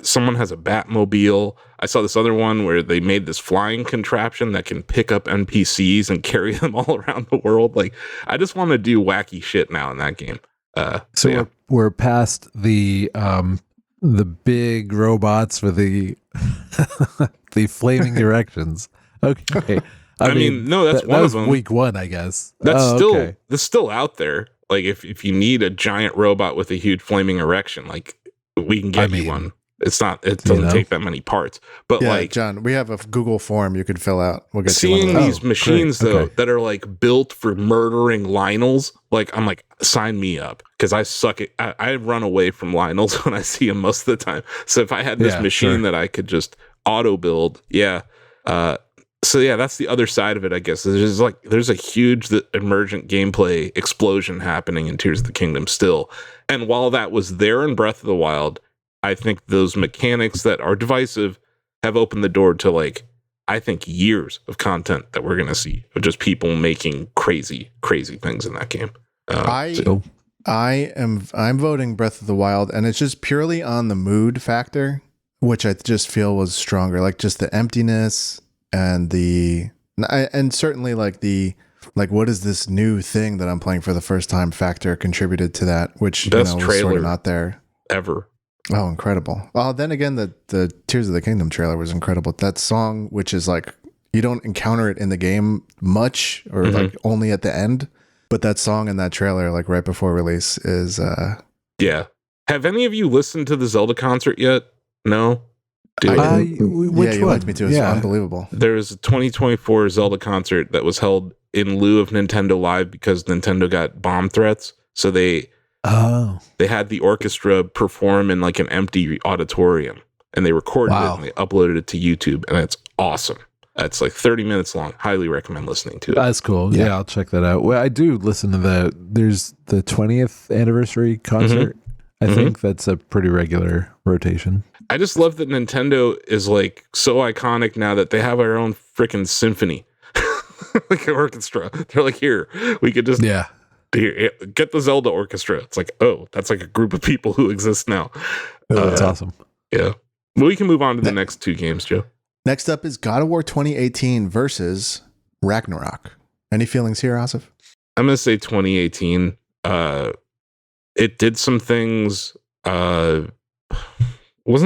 Someone has a Batmobile. I saw this other one where they made this flying contraption that can pick up NPCs and carry them all around the world. Like, I just want to do wacky shit now in that game. So we're past the big robots with the the flaming directions. Okay. I mean, no, that's one that of was them. week 1, I guess. That's still out there. Like if you need a giant robot with a huge flaming erection, like we can get you one. It doesn't take that many parts. But like, John, we have a Google form you could fill out. We'll get seeing you one of these machines though that are like built for murdering Lionels. Like I'm like, sign me up, because I suck at. I run away from Lionels when I see them most of the time. So if I had this machine that I could just auto build, so yeah, that's the other side of it, I guess. There's a huge emergent gameplay explosion happening in Tears of the Kingdom still. And while that was there in Breath of the Wild, I think those mechanics that are divisive have opened the door to, like, I think years of content that we're going to see of just people making crazy, crazy things in that game. I'm voting Breath of the Wild, and it's just purely on the mood factor, which I just feel was stronger. Like just the emptiness and and certainly like what is this new thing that I'm playing for the first time factor contributed to that, which best was trailer sort of not there ever. Oh, incredible. Well, then again, the Tears of the Kingdom trailer was incredible. That song, which is like, you don't encounter it in the game much, or like only at the end, but that song in that trailer, like right before release, is yeah. Have any of you listened to the Zelda concert yet? No? Which you one? liked me too. It's unbelievable. There's a 2024 Zelda concert that was held in lieu of Nintendo Live because Nintendo got bomb threats. So they had the orchestra perform in like an empty auditorium, and they recorded it and they uploaded it to YouTube, and it's awesome. It's like 30 minutes long. Highly recommend listening to it. That's cool. Yeah, I'll check that out. Well, I do listen to there's the 20th anniversary concert. I think that's a pretty regular rotation. I just love that Nintendo is like so iconic now that they have our own freaking symphony, like an orchestra. They're like, here, we could just get the Zelda orchestra. It's like, oh, that's like a group of people who exist now. That's awesome. Yeah. Well, we can move on to the next two games, Joe. Next up is God of War 2018 versus Ragnarok. Any feelings here, Asif? I'm going to say 2018. It did some things. Wasn't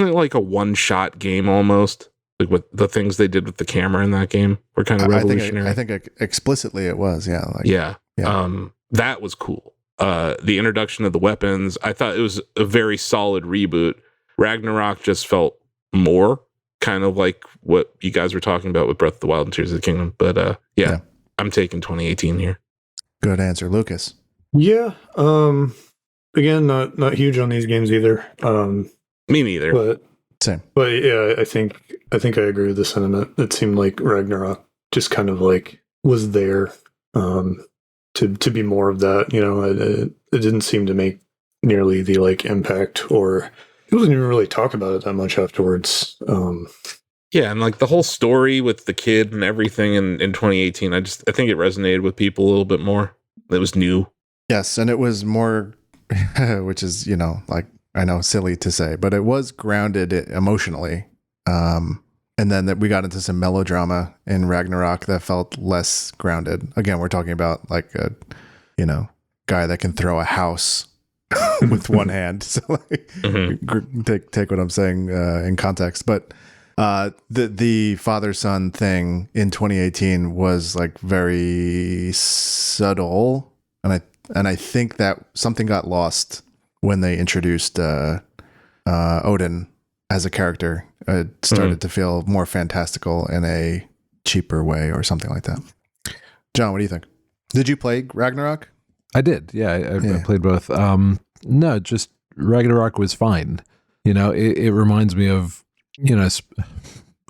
it like a one-shot game almost? Like what the things they did with the camera in that game were kind of revolutionary. I think explicitly it was, yeah. That was cool. The introduction of the weapons, I thought it was a very solid reboot. Ragnarok just felt more kind of like what you guys were talking about with Breath of the Wild and Tears of the Kingdom. But I'm taking 2018 here. Good answer, Lucas. Yeah. Again, not huge on these games either. Me neither. But same. But yeah, I think I agree with the sentiment. It seemed like Ragnarok just kind of like was there to be more of that. You know, it didn't seem to make nearly the like impact, or it wasn't even really talk about it that much afterwards. Yeah, and like the whole story with the kid and everything in 2018, I think it resonated with people a little bit more. It was new. Yes, and it was more, which is, you know, like, I know, silly to say, but it was grounded emotionally. And then that we got into some melodrama in Ragnarok that felt less grounded. Again, we're talking about like a, you know, guy that can throw a house with one hand. So like, take what I'm saying in context. But the father-son thing in 2018 was like very subtle, and I think that something got lost when they introduced Odin as a character. It started to feel more fantastical in a cheaper way or something like that. John, what do you think? Did you play Ragnarok? I did. Yeah, I played both. No, just Ragnarok was fine. You know, it reminds me of, you know,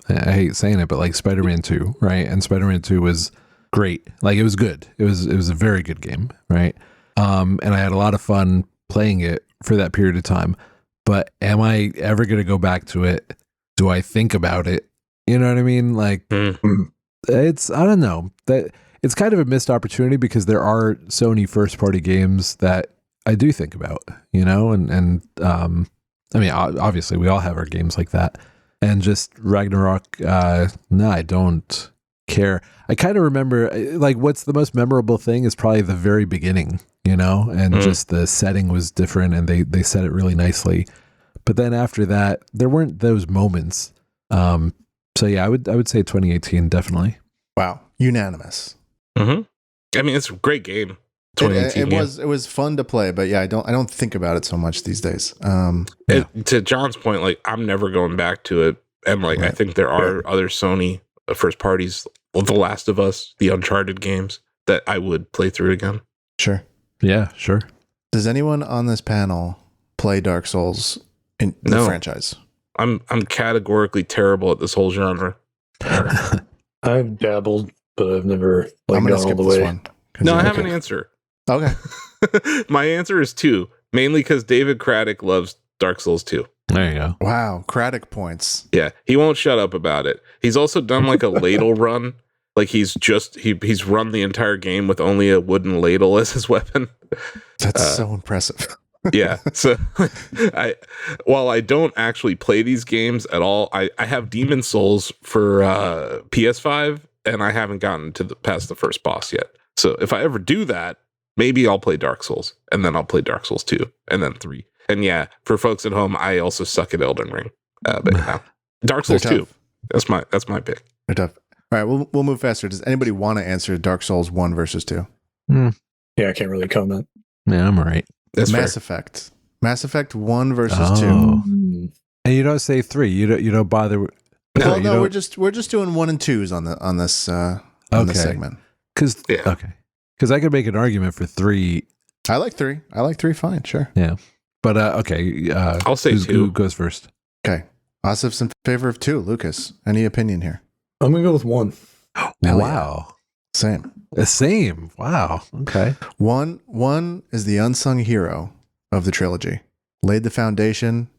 I hate saying it, but like Spider-Man 2, right? And Spider-Man 2 was great. Like it was good. It was a very good game, right? And I had a lot of fun playing it for that period of time. But am I ever going to go back to it? Do I think about it? You know what I mean? Like it's, I don't know, that it's kind of a missed opportunity because there are Sony first party games that I do think about, you know, and I mean, obviously we all have our games like that, and just Ragnarok. No, I don't care. I kind of remember, like, what's the most memorable thing is probably the very beginning, you know, and just the setting was different and they set it really nicely. But then after that, there weren't those moments. So yeah, I would say 2018, definitely. Wow, unanimous. Mm-hmm. I mean, it's a great game. It was fun to play, but yeah, I don't think about it so much these days. To John's point, like I'm never going back to it, and like I think there are other Sony first parties, The Last of Us, the Uncharted games that I would play through again. Sure. Yeah, sure. Does anyone on this panel play Dark Souls in the franchise? I'm categorically terrible at this whole genre. I've dabbled, but I've never gone all the way. One, no, I have an answer. Okay. My answer is 2, mainly because David Craddock loves Dark Souls 2. There you go. Wow, Craddock points. Yeah, he won't shut up about it. He's also done like a ladle run. Like he's run the entire game with only a wooden ladle as his weapon. That's so impressive. Yeah. So while I don't actually play these games at all, I have Demon Souls for PS5, and I haven't gotten past the first boss yet. So if I ever do that, maybe I'll play Dark Souls, and then I'll play Dark Souls 2, and then 3. And yeah, for folks at home, I also suck at Elden Ring. But yeah, Dark Souls 2. That's my pick. They're tough. All right, we'll move faster. Does anybody want to answer Dark Souls 1 versus 2? Yeah, I can't really comment. Yeah, I'm all right. That's Mass Effect. Mass Effect 1 versus 2. And you don't say 3. You don't bother. No, we're just doing 1 and 2s on this segment. Because I could make an argument for 3. I like 3. I like 3 fine, sure. Yeah. But okay, I'll say 2. Who goes first? Okay. Asif's in favor of 2. Lucas, any opinion here? I'm going to go with 1. Wow. Same. Same. Wow. Okay. 1 is the unsung hero of the trilogy. Laid the foundation.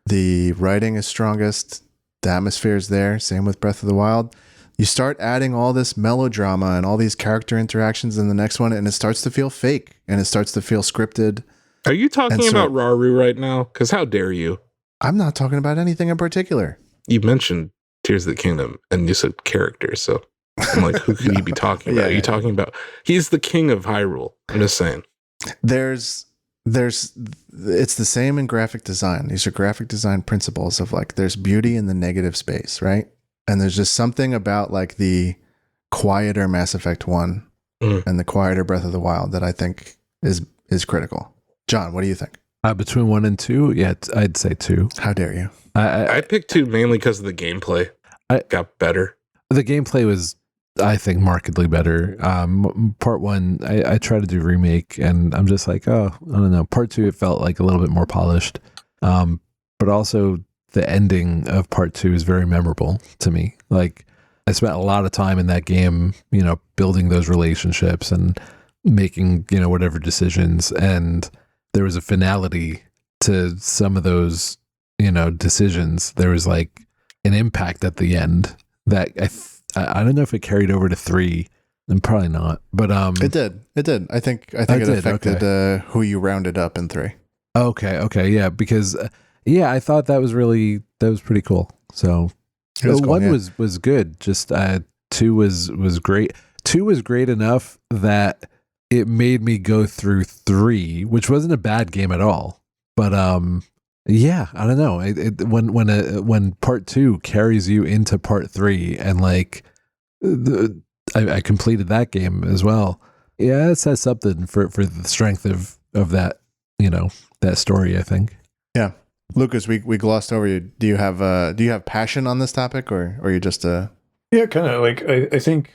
The writing is strongest. The atmosphere is there. Same with Breath of the Wild. You start adding all this melodrama and all these character interactions in the next one, and it starts to feel fake, and it starts to feel scripted. Are you talking about Raru right now? Because how dare you? I'm not talking about anything in particular. You mentioned Tears of the Kingdom, and you said characters, so I'm like, who could you be talking about? Are you talking about... He's the king of Hyrule. I'm just saying. It's the same in graphic design. These are graphic design principles of like, there's beauty in the negative space, right? And there's just something about like the quieter Mass Effect 1 and the quieter Breath of the Wild that I think is critical. John, what do you think? Between 1 and 2, yeah, I'd say 2. How dare you? I picked 2 mainly because of the gameplay. Got better. The gameplay was, I think, markedly better. Part 1, I tried to do remake, and I'm just like, I don't know. Part 2, it felt like a little bit more polished. But also, the ending of Part 2 is very memorable to me. Like, I spent a lot of time in that game, building those relationships and making, whatever decisions. And there was a finality to some of those, decisions. There was like an impact at the end that I don't know if it carried over to 3, and probably not. But it did. I think it affected who you rounded up in 3. Okay, yeah, because I thought that was pretty cool. So 1 was good. Just 2 was great. 2 was great enough that it made me go through 3, which wasn't a bad game at all. But I don't know. When Part 2 carries you into Part 3, and like I completed that game as well. Yeah, it says something for the strength of that that story, I think. Yeah, Lucas, we glossed over you. Do you have passion on this topic, or are you just Yeah, kind of like I think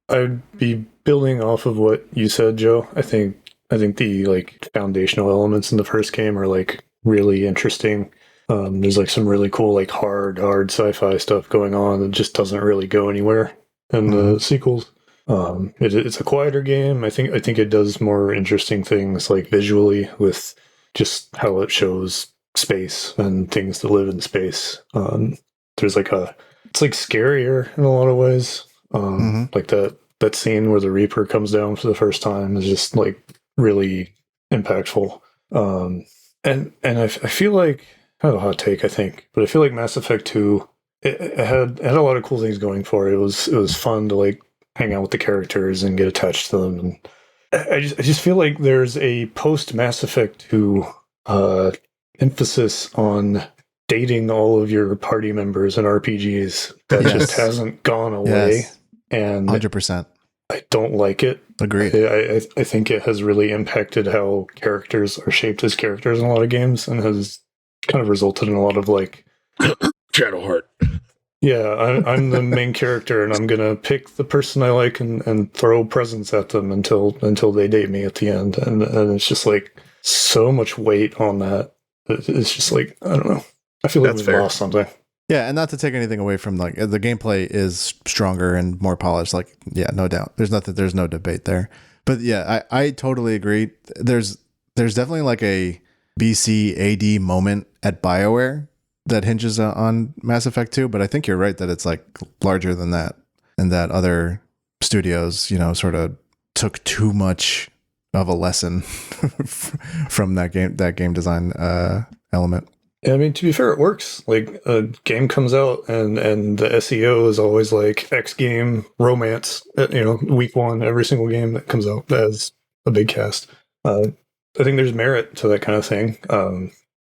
I'd be building off of what you said, Joe. I think the like foundational elements in the first game are like really interesting. There's like some really cool like hard sci-fi stuff going on that just doesn't really go anywhere in the sequels. It's a quieter game. I think it does more interesting things like visually with just how it shows space and things that live in space. There's like it's like scarier in a lot of ways. Like that scene where the Reaper comes down for the first time is just like really impactful. And I feel like, I have a hot take, I think, but I feel like Mass Effect 2, it had a lot of cool things going for it. It was fun to like hang out with the characters and get attached to them. And I just feel like there's a post Mass Effect 2 emphasis on dating all of your party members in RPGs that just hasn't gone away. and 100%. I don't like it. Agreed. I think it has really impacted how characters are shaped as characters in a lot of games, and has kind of resulted in a lot of like Shadowheart. Yeah, I'm the main character, and I'm gonna pick the person I like and throw presents at them until they date me at the end, and it's just like so much weight on that. It's just like, I don't know. I feel like we've lost something. Yeah, and not to take anything away from like the gameplay is stronger and more polished. Like, yeah, no doubt. There's no debate there. But yeah, I totally agree. There's definitely like a BC AD moment at BioWare that hinges on Mass Effect 2, but I think you're right that it's like larger than that, and that other studios, sort of took too much of a lesson from that game design element. Yeah, I mean, to be fair, it works. Like, a game comes out and the SEO is always like X game romance, week one, every single game that comes out has a big cast. I think there's merit to that kind of thing.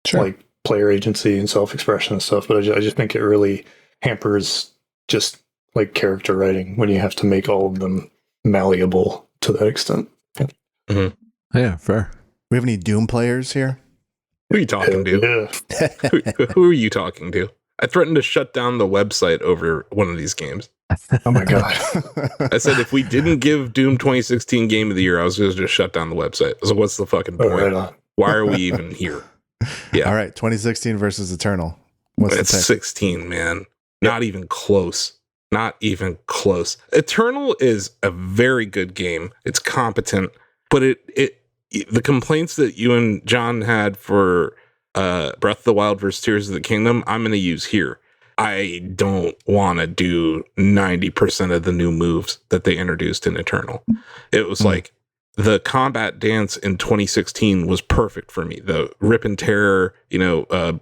Sure. Like player agency and self-expression and stuff, but I just think it really hampers just like character writing when you have to make all of them malleable to that extent. Yeah, yeah, fair. We have any Doom players here? Who are you talking to? Yeah. Who are you talking to? I threatened to shut down the website over one of these games. Oh my god. I said if we didn't give Doom 2016 Game of the Year, I was going to just shut down the website. So what's the fucking point? Right on. Why are we even here? Yeah. All right, 2016 versus Eternal. What's It's the pick? 16, man. Not even close. Not even close. Eternal is a very good game. It's competent, but the complaints that you and John had for Breath of the Wild versus Tears of the Kingdom, I'm going to use here. I don't want to do 90% of the new moves that they introduced in Eternal. It was like the combat dance in 2016 was perfect for me. The rip and tear, the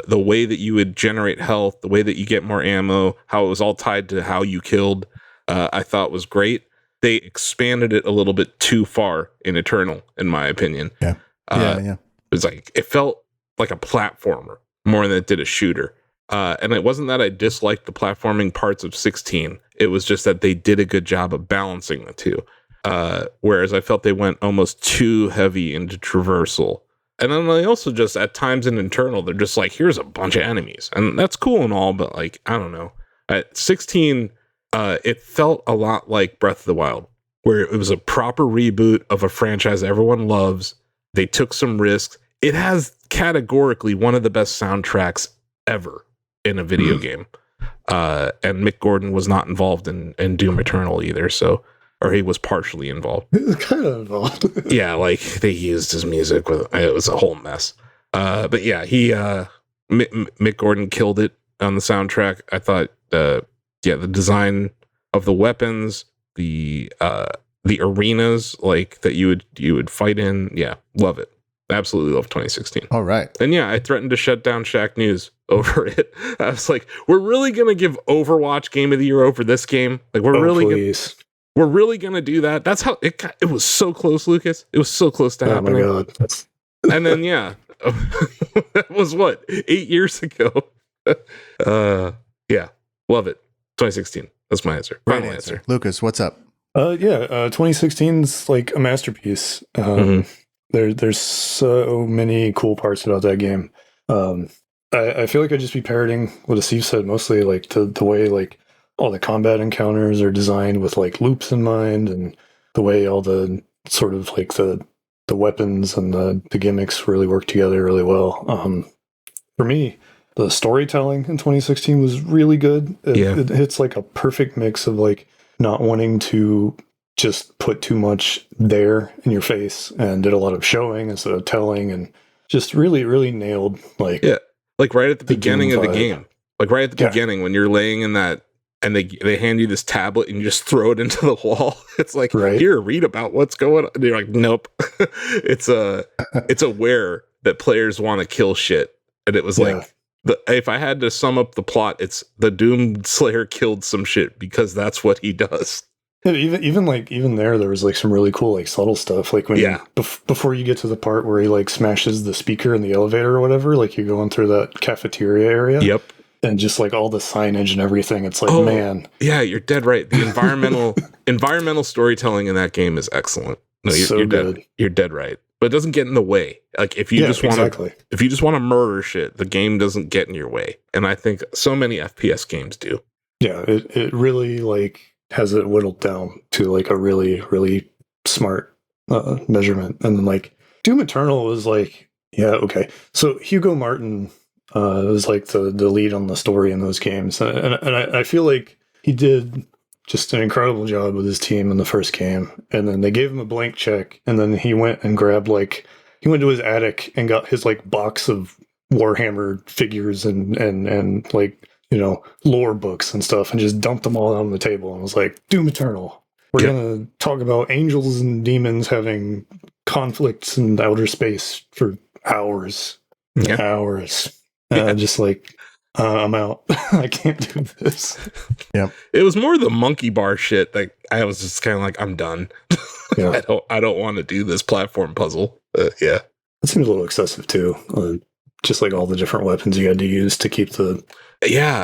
way that you would generate health, the way that you get more ammo, how it was all tied to how you killed, I thought was great. They expanded it a little bit too far in Eternal, in my opinion. Yeah. It was like, it felt like a platformer more than it did a shooter. And it wasn't that I disliked the platforming parts of 16. It was just that they did a good job of balancing the two. Whereas I felt they went almost too heavy into traversal. And then they also just, at times in Eternal, they're just like, here's a bunch of enemies. And that's cool and all, but like, I don't know. At 16, it felt a lot like Breath of the Wild, where it was a proper reboot of a franchise everyone loves. They took some risks. It has categorically one of the best soundtracks ever in a video game. And Mick Gordon was not involved in Doom Eternal either, or he was partially involved. He was kind of involved. Yeah, like they used his music it was a whole mess. But yeah, Mick Gordon killed it on the soundtrack. I thought, the design of the weapons, the arenas like that you would fight in, love it. Absolutely love 2016. All right. And yeah, I threatened to shut down Shacknews over it. I was like, we're really gonna give Overwatch Game of the Year over this game? Like we're really gonna do that? That's how it was so close, Lucas. It was so close to happening. Oh my god. And then that was what, 8 years ago. Love it. 2016. That's my answer. Final answer. Lucas, what's up? 2016's like a masterpiece. There's so many cool parts about that game. I feel like I'd just be parroting what Asif said, mostly like the way like all the combat encounters are designed with like loops in mind, and the way all the sort of like the weapons and the gimmicks really work together really well. For me, the storytelling in 2016 was really good. It hits like a perfect mix of like not wanting to just put too much there in your face, and did a lot of showing instead of telling, and just really, really nailed like right at the beginning of the game. Like right at the beginning when you're laying in that and they hand you this tablet and you just throw it into the wall. It's like, here, read about what's going on. And you're like, nope. It's aware that players want to kill shit. And it was like, if I had to sum up the plot, it's the Doom Slayer killed some shit because that's what he does. Yeah, even there was like some really cool like subtle stuff. Like when before you get to the part where he like smashes the speaker in the elevator or whatever, like you're going through that cafeteria area. Yep. and just like all the signage and everything. It's like, man. Yeah, you're dead right. The environmental storytelling in that game is excellent. No, you're good. You're dead right. But it doesn't get in the way. Like if you just want to murder shit, the game doesn't get in your way. And I think so many FPS games do. Yeah, it really like has it whittled down to like a really, really smart measurement. And then like Doom Eternal was like, yeah, okay. So Hugo Martin was like the lead on the story in those games. And I feel like he did just an incredible job with his team in the first game. And then they gave him a blank check. And then he went and grabbed he went to his attic and got his like box of Warhammer figures and like, you know, lore books and stuff and just dumped them all on the table and was like, Doom Eternal. We're going to talk about angels and demons having conflicts in outer space for hours. Yeah. Hours. Just like, I'm out. I can't do this. Yep. It was more the monkey bar shit that I was just kind of like, I'm done. Yeah. I don't want to do this platform puzzle. Yeah. It seems a little excessive too. Just like all the different weapons you had to use to keep the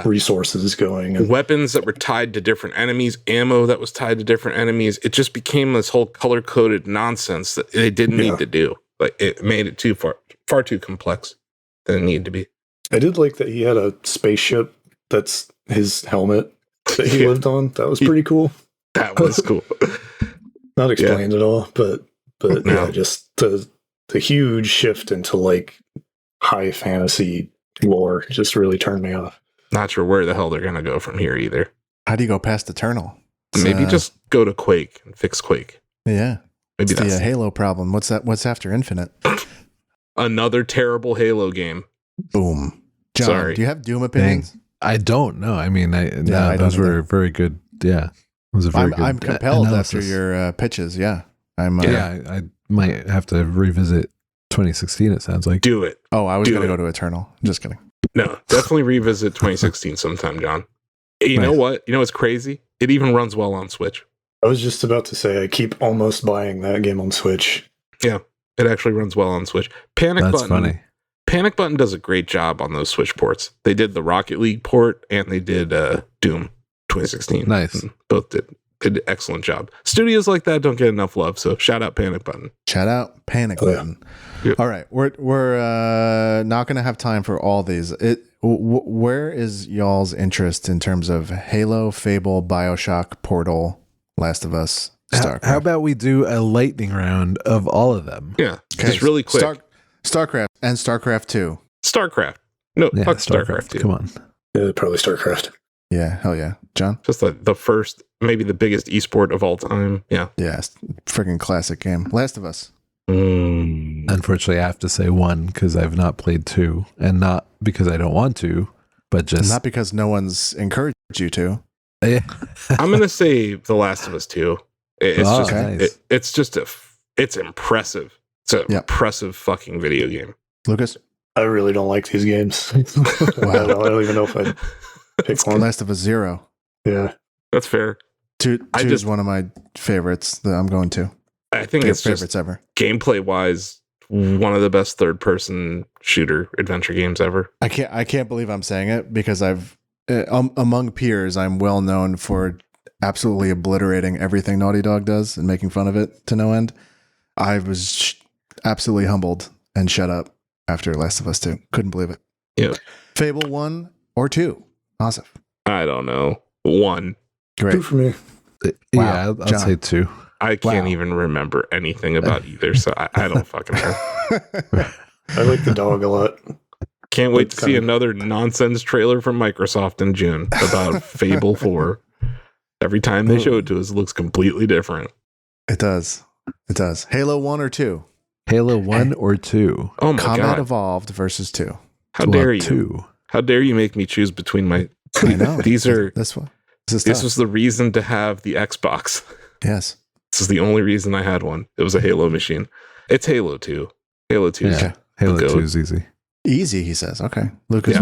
resources going. And weapons that were tied to different enemies, ammo that was tied to different enemies. It just became this whole color-coded nonsense that they didn't need to do. Like it made it far too complex than it needed to be. I did like that he had a spaceship that's his helmet that he lived on. That was pretty cool. That was cool. Not explained at all, but yeah, just the huge shift into like high fantasy lore just really turned me off. Not sure where the hell they're gonna go from here either. How do you go past Eternal? Maybe just go to Quake and fix Quake. Yeah. Maybe that's the Halo problem. What's that? What's after Infinite? Another terrible Halo game. Boom. John, sorry. Do you have Doom opinions? I don't know. I mean, those were very good. Yeah. It was a very good I'm compelled analysis. after your pitches. Yeah. I might have to revisit 2016, it sounds like. Do it. Oh, I was going to go to Eternal. Just kidding. No, definitely revisit 2016 sometime, John. You know what? You know what's crazy? It even runs well on Switch. I was just about to say, I keep almost buying that game on Switch. Yeah, it actually runs well on Switch. That's funny. Panic Button does a great job on those Switch ports. They did the Rocket League port and they did Doom 2016. Nice. Both did an excellent job. Studios like that don't get enough love, so shout out Panic Button. Shout out Panic Button. Yep. All right, we're not going to have time for all these. Where is y'all's interest in terms of Halo, Fable, BioShock, Portal, Last of Us, StarCraft? How about we do a lightning round of all of them? Yeah, just really quick. StarCraft and StarCraft 2. StarCraft. No, fuck StarCraft 2. Come on. Yeah, probably StarCraft. Yeah, hell yeah. John? Just the first, maybe the biggest esport of all time. Yeah. Yeah, freaking classic game. Last of Us. Unfortunately, I have to say 1 because I've not played 2, and not because I don't want to, but just not because no one's encouraged you to. I'm gonna say The Last of Us 2. It's impressive. It's an impressive fucking video game. Lucas? I really don't like these games. Wow. I don't even know if I'd pick one. Last of Us 0. Yeah. That's fair. 2 is one of my favorites that I'm going to. I think it's favorites ever. Gameplay wise, one of the best third person shooter adventure games ever. I can't believe I'm saying it because I've among peers, I'm well known for absolutely obliterating everything Naughty Dog does and making fun of it to no end. I was absolutely humbled and shut up after Last of Us 2. Couldn't believe it. Yeah. Fable 1 or 2? Asif? I don't know. 1. Great. 2 for me. Yeah, I'll say 2. I can't even remember anything about either, so I don't fucking know. I like the dog a lot. Can't wait to see another nonsense trailer from Microsoft in June about Fable 4. Every time they show it to us, it looks completely different. It does. It does. Halo 1 or 2? Halo 1 or 2? Oh my God. Combat Evolved versus 2. How dare you? 2. How dare you make me choose between my... I know. These are... This was the reason to have the Xbox. Yes. This is the only reason I had one. It was a Halo machine. It's Halo 2. Halo 2. Yeah. Halo 2 is easy. Easy, he says. Okay. Lucas,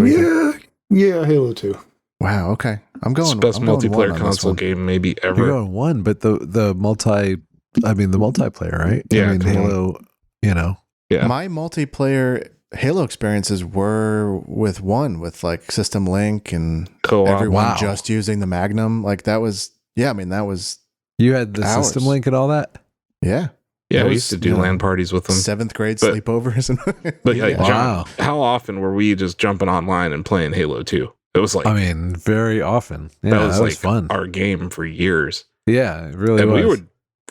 yeah, Halo 2. Wow, okay. I'm going. It's the best multiplayer console game maybe ever. You're going 1, but the multiplayer, right? Yeah. I mean, Halo, Yeah. My multiplayer Halo experiences were with like System Link and Co-op. everyone just using the Magnum. Like that was, I mean, that was You had the hours. System Link and all that? Yeah. Yeah, That we was, used to do LAN parties with them. 7th grade But- sleepovers. But like, Yeah. John, how often were we just jumping online and playing Halo 2? It was like, I mean, very often. Yeah, that was like fun. our game for years. Yeah, it really And was.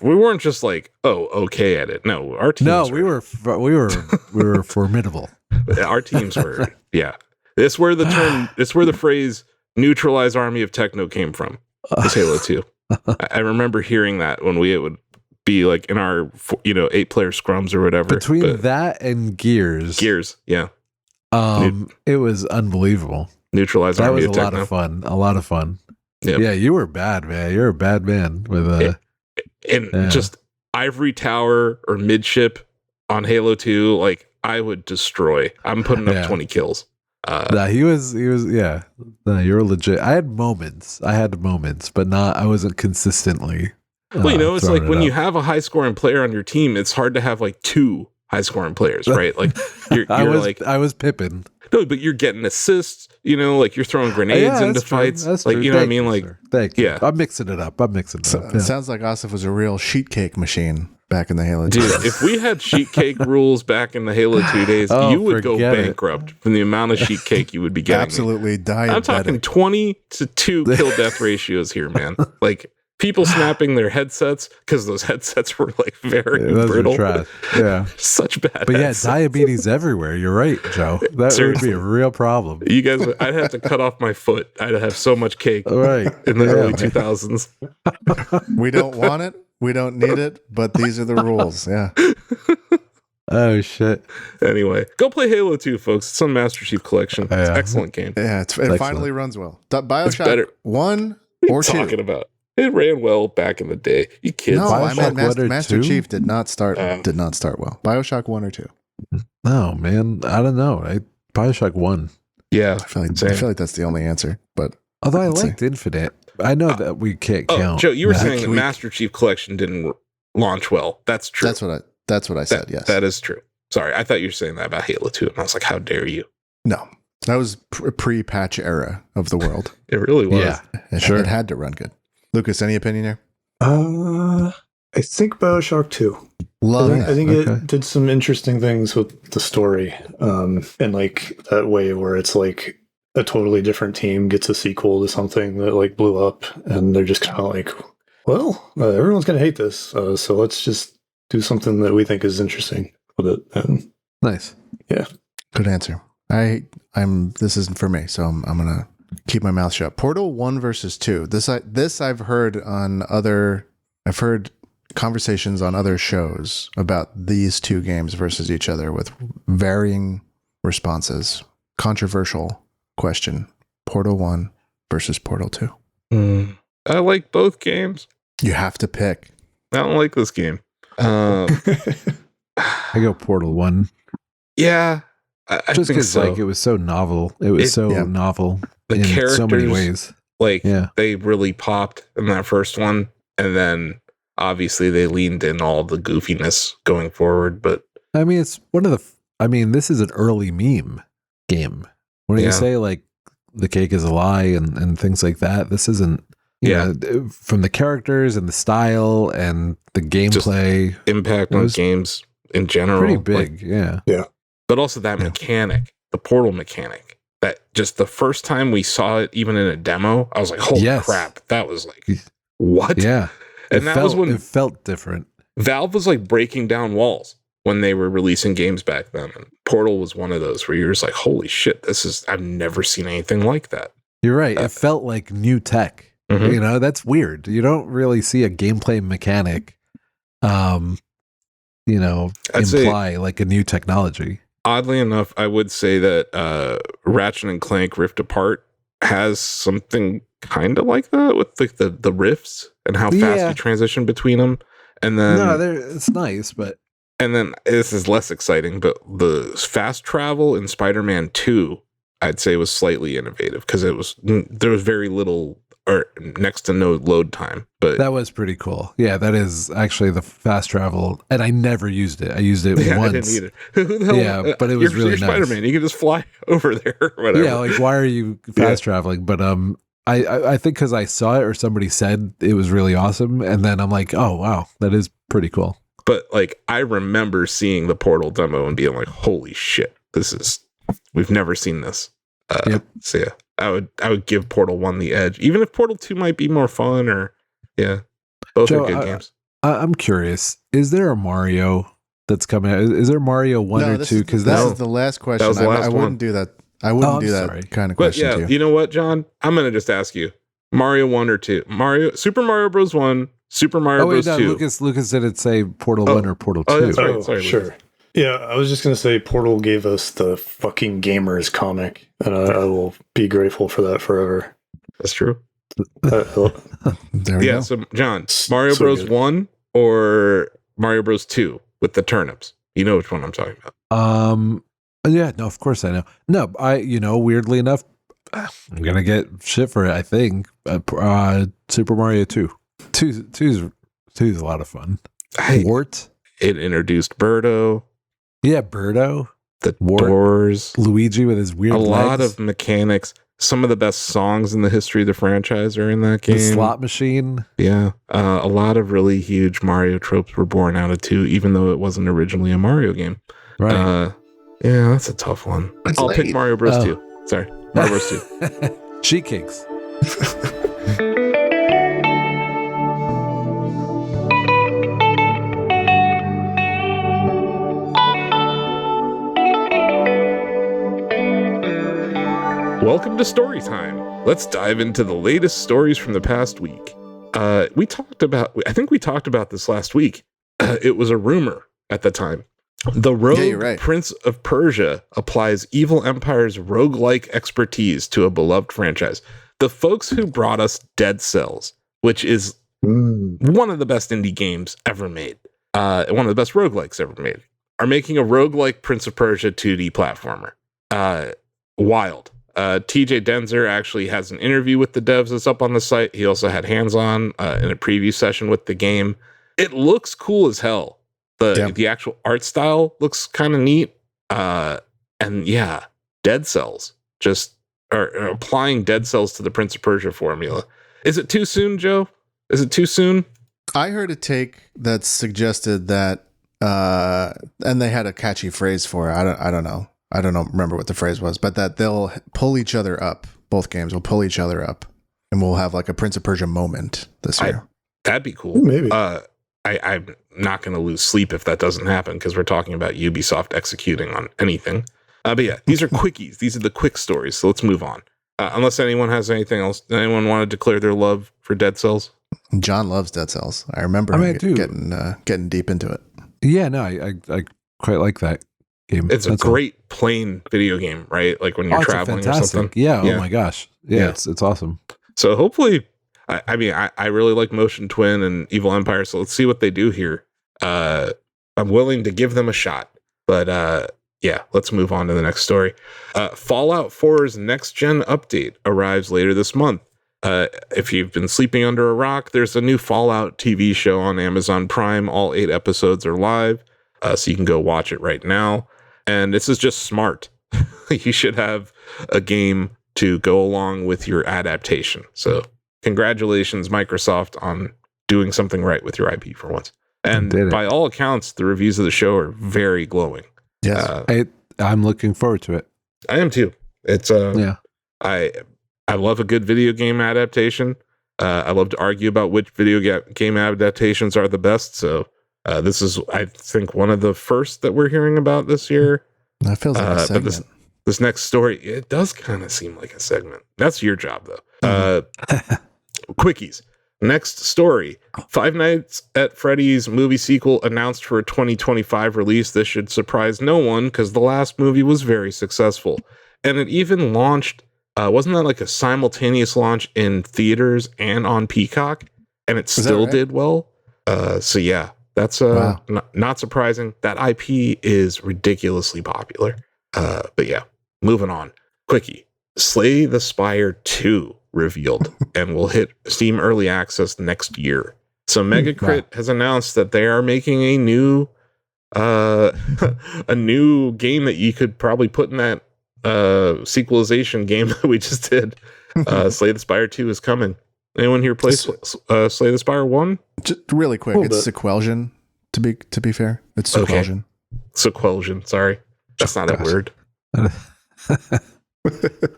we weren't just like, okay at it. No, our teams No, we were formidable. our teams were, yeah. It's where the phrase neutralize army of techno came from. Was Halo 2. I remember hearing that when it would be like in our 8-player scrums or whatever. Between that and Gears, yeah. it was unbelievable. Neutralize That army was of techno. a lot of fun. Yep. Yeah, you were bad, man. You're a bad man with Just Ivory Tower or midship on Halo 2, like I would destroy. I'm putting up 20 kills. Nah, he was yeah. No, you're legit. I had moments, but I wasn't consistently. Well, it's like when up. you have a high scoring player on your team, it's hard to have like 2 high scoring players, right? Like you're I was Pippin. No, but you're getting assists, like you're throwing grenades into fights. That's like, true. you know what I mean? Like, thank you. yeah. I'm mixing it up. It sounds like Asif was a real sheet cake machine back in the Halo 2 dude, days. if we had sheet cake rules back in the Halo 2 days, you would go forget it. bankrupt from the amount of sheet cake you would be getting. Absolutely diabetic. I'm talking 20 to 2 kill death ratios here, man. Like people snapping their headsets because those headsets were like very those brittle. are trash. Yeah. Such bad. But yeah, headsets. diabetes everywhere. You're right, Joe. That Seriously. would be a real problem. You guys, I'd have to cut off my foot. I'd have so much cake All right. in the Yeah, early man. 2000s. We don't want it. We don't need it. But these are the rules. Yeah. Oh shit. Anyway, go play Halo 2, folks. It's on Master Chief Collection. It's an Yeah. excellent game. Yeah. It Excellent. finally runs well. better. BioShock 1 What are or you 2. talking about? It ran well back in the day. You kids. No, I meant BioShock 1 or Master 2? Chief did not start well. BioShock 1 or 2. No, man. I don't know. BioShock 1. Yeah. I feel Same. like that's the only answer. But Although I Let's liked Infinite. I know that we can't count. Joe, you were Yeah. saying that We- Master Chief Collection didn't launch well. That's true. that's what I said. Yes. That is true. Sorry, I thought you were saying that about Halo 2, and I was like, how dare you? No. That was pre-patch era of the world. It really was. Yeah. It, Sure. it had to run good. Lucas, any opinion here? I think BioShock 2. Love I think Okay. it did some interesting things with the story, and like that way where it's like a totally different team gets a sequel to something that like blew up, and they're just kind of like, well, everyone's gonna hate this, so let's just do something that we think is interesting with it. And Nice. Good answer. This isn't for me, so I'm gonna keep my mouth shut. Portal 1 versus 2. This I've heard on I've heard conversations on other shows about these two games versus each other with varying responses. Controversial question. Portal 1 versus Portal 2. I like both games. You have to pick. I don't like this game. I go Portal 1. Yeah. I Just think because so. like it was so novel. It was novel The in characters, so many ways. like Yeah. they really popped in that first one, and then obviously they leaned in all the goofiness going forward. But I mean, it's one of this is an early meme game. When you Yeah. say like the cake is a lie and things like that, this isn't, you know, from the characters and the style and the gameplay, impact It on was games in general, pretty like, big. Yeah. but also that Yeah. mechanic, the portal mechanic. That just the first time we saw it, even in a demo, I was like, "Holy Yes. crap!" That was like, what? Yeah. And that was when it felt different. Valve was like breaking down walls when they were releasing games back then. And Portal was one of those where you're just like, holy shit, I've never seen anything like that. You're right. It felt like new tech. Mhm. You know, that's weird. You don't really see a gameplay mechanic, I'd say- imply like a new technology. Oddly enough, I would say that Ratchet and Clank Rift Apart has something kind of like that with the rifts and how fast Yeah. you transition between them. And then It's nice, but And then this is less exciting, but the fast travel in Spider-Man 2, I'd say was slightly innovative because there was very little or next to no load time. But that was pretty cool. Yeah, that is actually the fast travel, and I never used it. I used it once. I didn't either. Who the hell, yeah, but it was really nice. Spider-Man. You can just fly over there or whatever. Yeah, like why are you fast traveling? But I think because I saw it or somebody said it was really awesome, and then I'm like, oh wow, that is pretty cool. But like I remember seeing the Portal demo and being like, holy shit, we've never seen this. So yeah, I would give Portal 1 the edge, even if Portal 2 might be more fun, or both Joe, are good games. I'm curious, is there a Mario that's coming out? Is there Mario 1 or 2? Because that was the last question. That was the last I wouldn't do that. I wouldn't do that kind of question. But yeah, you know what, John? I'm gonna just ask you: Mario 1 or 2? Super Mario Bros. 1, Super Mario Bros. 2. Lucas did it say Portal 1 or Portal 2. That's right. Sorry, sure. Lucas. Yeah, I was just going to say Portal gave us the fucking Gamers comic, and I will be grateful for that forever. That's true. There we go. So, John, Mario Bros. 1 or Mario Bros. 2 with the turnips? You know which one I'm talking about. Yeah, no, of course I know. No, weirdly enough, I'm going to get shit for it, I think. Super Mario 2. 2's a lot of fun. Wart. It introduced Birdo. Yeah, Birdo. The doors. Luigi with his weird legs. Lot of mechanics. Some of the best songs in the history of the franchise are in that game. The slot machine. Yeah. A lot of really huge Mario tropes were born out of 2, even though it wasn't originally a Mario game. Right. Yeah, that's a tough one. I'll pick Mario Bros. 2. Sorry. Mario Bros. 2. Sheet cakes. Welcome to Story Time. Let's dive into the latest stories from the past week. I think we talked about this last week. It was a rumor at the time. The Rogue Prince of Persia applies Evil Empire's roguelike expertise to a beloved franchise. The folks who brought us Dead Cells, which is one of the best indie games ever made, one of the best roguelikes ever made, are making a roguelike Prince of Persia 2D platformer. Wild. TJ Denzer actually has an interview with the devs that's up on the site. He also had hands-on in a preview session with the game. It looks cool as hell. The actual art style looks kind of neat. And yeah, Dead Cells. Just applying Dead Cells to the Prince of Persia formula. Is it too soon, Joe? Is it too soon? I heard a take that suggested that, and they had a catchy phrase for it. I don't know. I don't remember what the phrase was, but that they'll pull each other up. Both games will pull each other up, and we'll have like a Prince of Persia moment this year. That'd be cool. Maybe. I'm not going to lose sleep if that doesn't happen, because we're talking about Ubisoft executing on anything. But yeah, these are quickies. These are the quick stories. So let's move on. Unless anyone has anything else. Anyone want to declare their love for Dead Cells? John loves Dead Cells. I remember getting deep into it. Yeah, no, I quite like that game. It's a great plain video game, right? Like when you're traveling or something. Yeah. Oh my gosh. Yeah. It's awesome. So hopefully, I really like Motion Twin and Evil Empire. So let's see what they do here. I'm willing to give them a shot, but yeah, let's move on to the next story. Fallout 4's next gen update arrives later this month. If you've been sleeping under a rock, there's a new Fallout TV show on Amazon Prime. All 8 episodes are live, so you can go watch it right now. And this is just smart. You should have a game to go along with your adaptation. So congratulations, Microsoft, on doing something right with your IP for once. And by all accounts, the reviews of the show are very glowing. Yes, I'm looking forward to it. I am too. It's I love a good video game adaptation. I love to argue about which video game adaptations are the best. So this is, I think, one of the first that we're hearing about this year. That feels like a segment. But this next story, it does kind of seem like a segment. That's your job, though. Quickies. Next story. Five Nights at Freddy's movie sequel announced for a 2025 release. This should surprise no one because the last movie was very successful. And it even launched, wasn't that like a simultaneous launch in theaters and on Peacock? And it still did well. So yeah, that's not surprising. That IP is ridiculously popular. But yeah, moving on. Quickie. Slay the Spire 2 revealed and will hit Steam Early Access next year. So Megacrit has announced that they are making a new a new game that you could probably put in that sequelization game that we just did. Slay the Spire 2 is coming. Anyone here play Slay the Spire 1? Just really quick, it's Sequelsion, to be fair. It's Sequelsion. Okay. Sequelsion, sorry. That's not a word.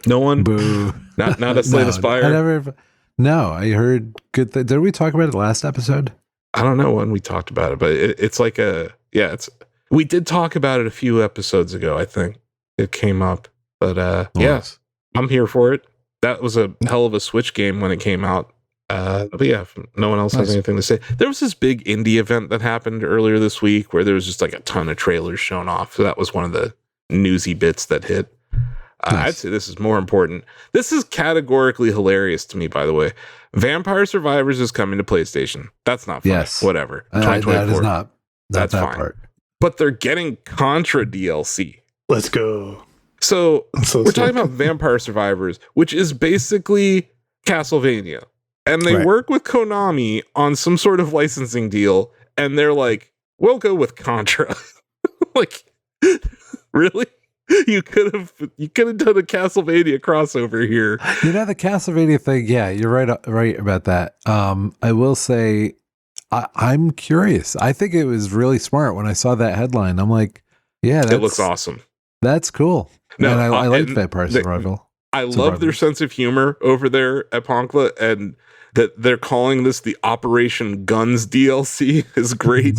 No one? Boo. Not a Slay the Spire? I heard good things. Did we talk about it last episode? I don't know when we talked about it, but it's like we did talk about it a few episodes ago, I think. It came up. But yes, I'm here for it. That was a hell of a Switch game when it came out. But yeah, if no one else has anything to say. There was this big indie event that happened earlier this week where there was just like a ton of trailers shown off. So that was one of the newsy bits that hit. I'd say this is more important. This is categorically hilarious to me, by the way. Vampire Survivors is coming to PlayStation. That's not funny. Yes. Whatever. That is not. That's that fine. Part. But they're getting Contra DLC. Let's go. So we're talking about Vampire Survivors, which is basically Castlevania. And they work with Konami on some sort of licensing deal. And they're like, we'll go with Contra. Like, really? You could have done a Castlevania crossover here. You know, the Castlevania thing, yeah, you're right about that. I will say, I'm curious. I think it was really smart when I saw that headline. I'm like, yeah, it looks awesome. That's cool. No, and I like Vampire Survival. I love their sense of humor over there at Ponkla, and that they're calling this the Operation Guns DLC is great.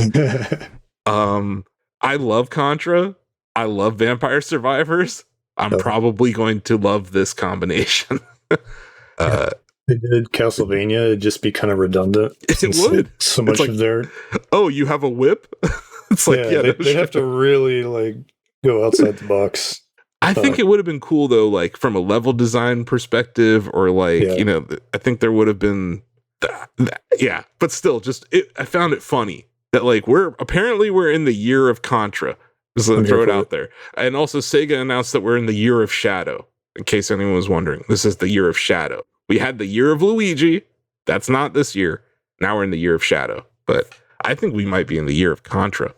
I love Contra. I love Vampire Survivors. I'm probably going to love this combination. They did Castlevania, it'd just be kind of redundant. It would. So much of their... Oh, you have a whip? It's like, they'd have to really like go outside the box. I think it would have been cool though, like from a level design perspective, or like, you know, I think there would have been that. But still, I found it funny that like we're in the year of Contra. Just let me throw it out there. And also Sega announced that we're in the year of Shadow, in case anyone was wondering. This is the year of Shadow. We had the year of Luigi. That's not this year. Now we're in the year of Shadow. But I think we might be in the year of Contra.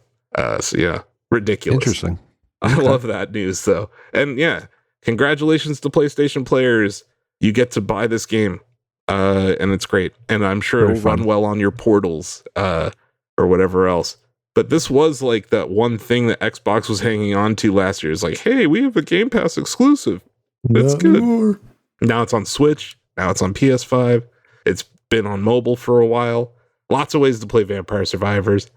So yeah, ridiculous. Interesting. I love that news though. And yeah, congratulations to PlayStation players. You get to buy this game. And it's great. And I'm sure it'll run well on your portals or whatever else. But this was like that one thing that Xbox was hanging on to last year. It's like, hey, we have a Game Pass exclusive. That's good. More. Now it's on Switch. Now it's on PS5. It's been on mobile for a while. Lots of ways to play Vampire Survivors.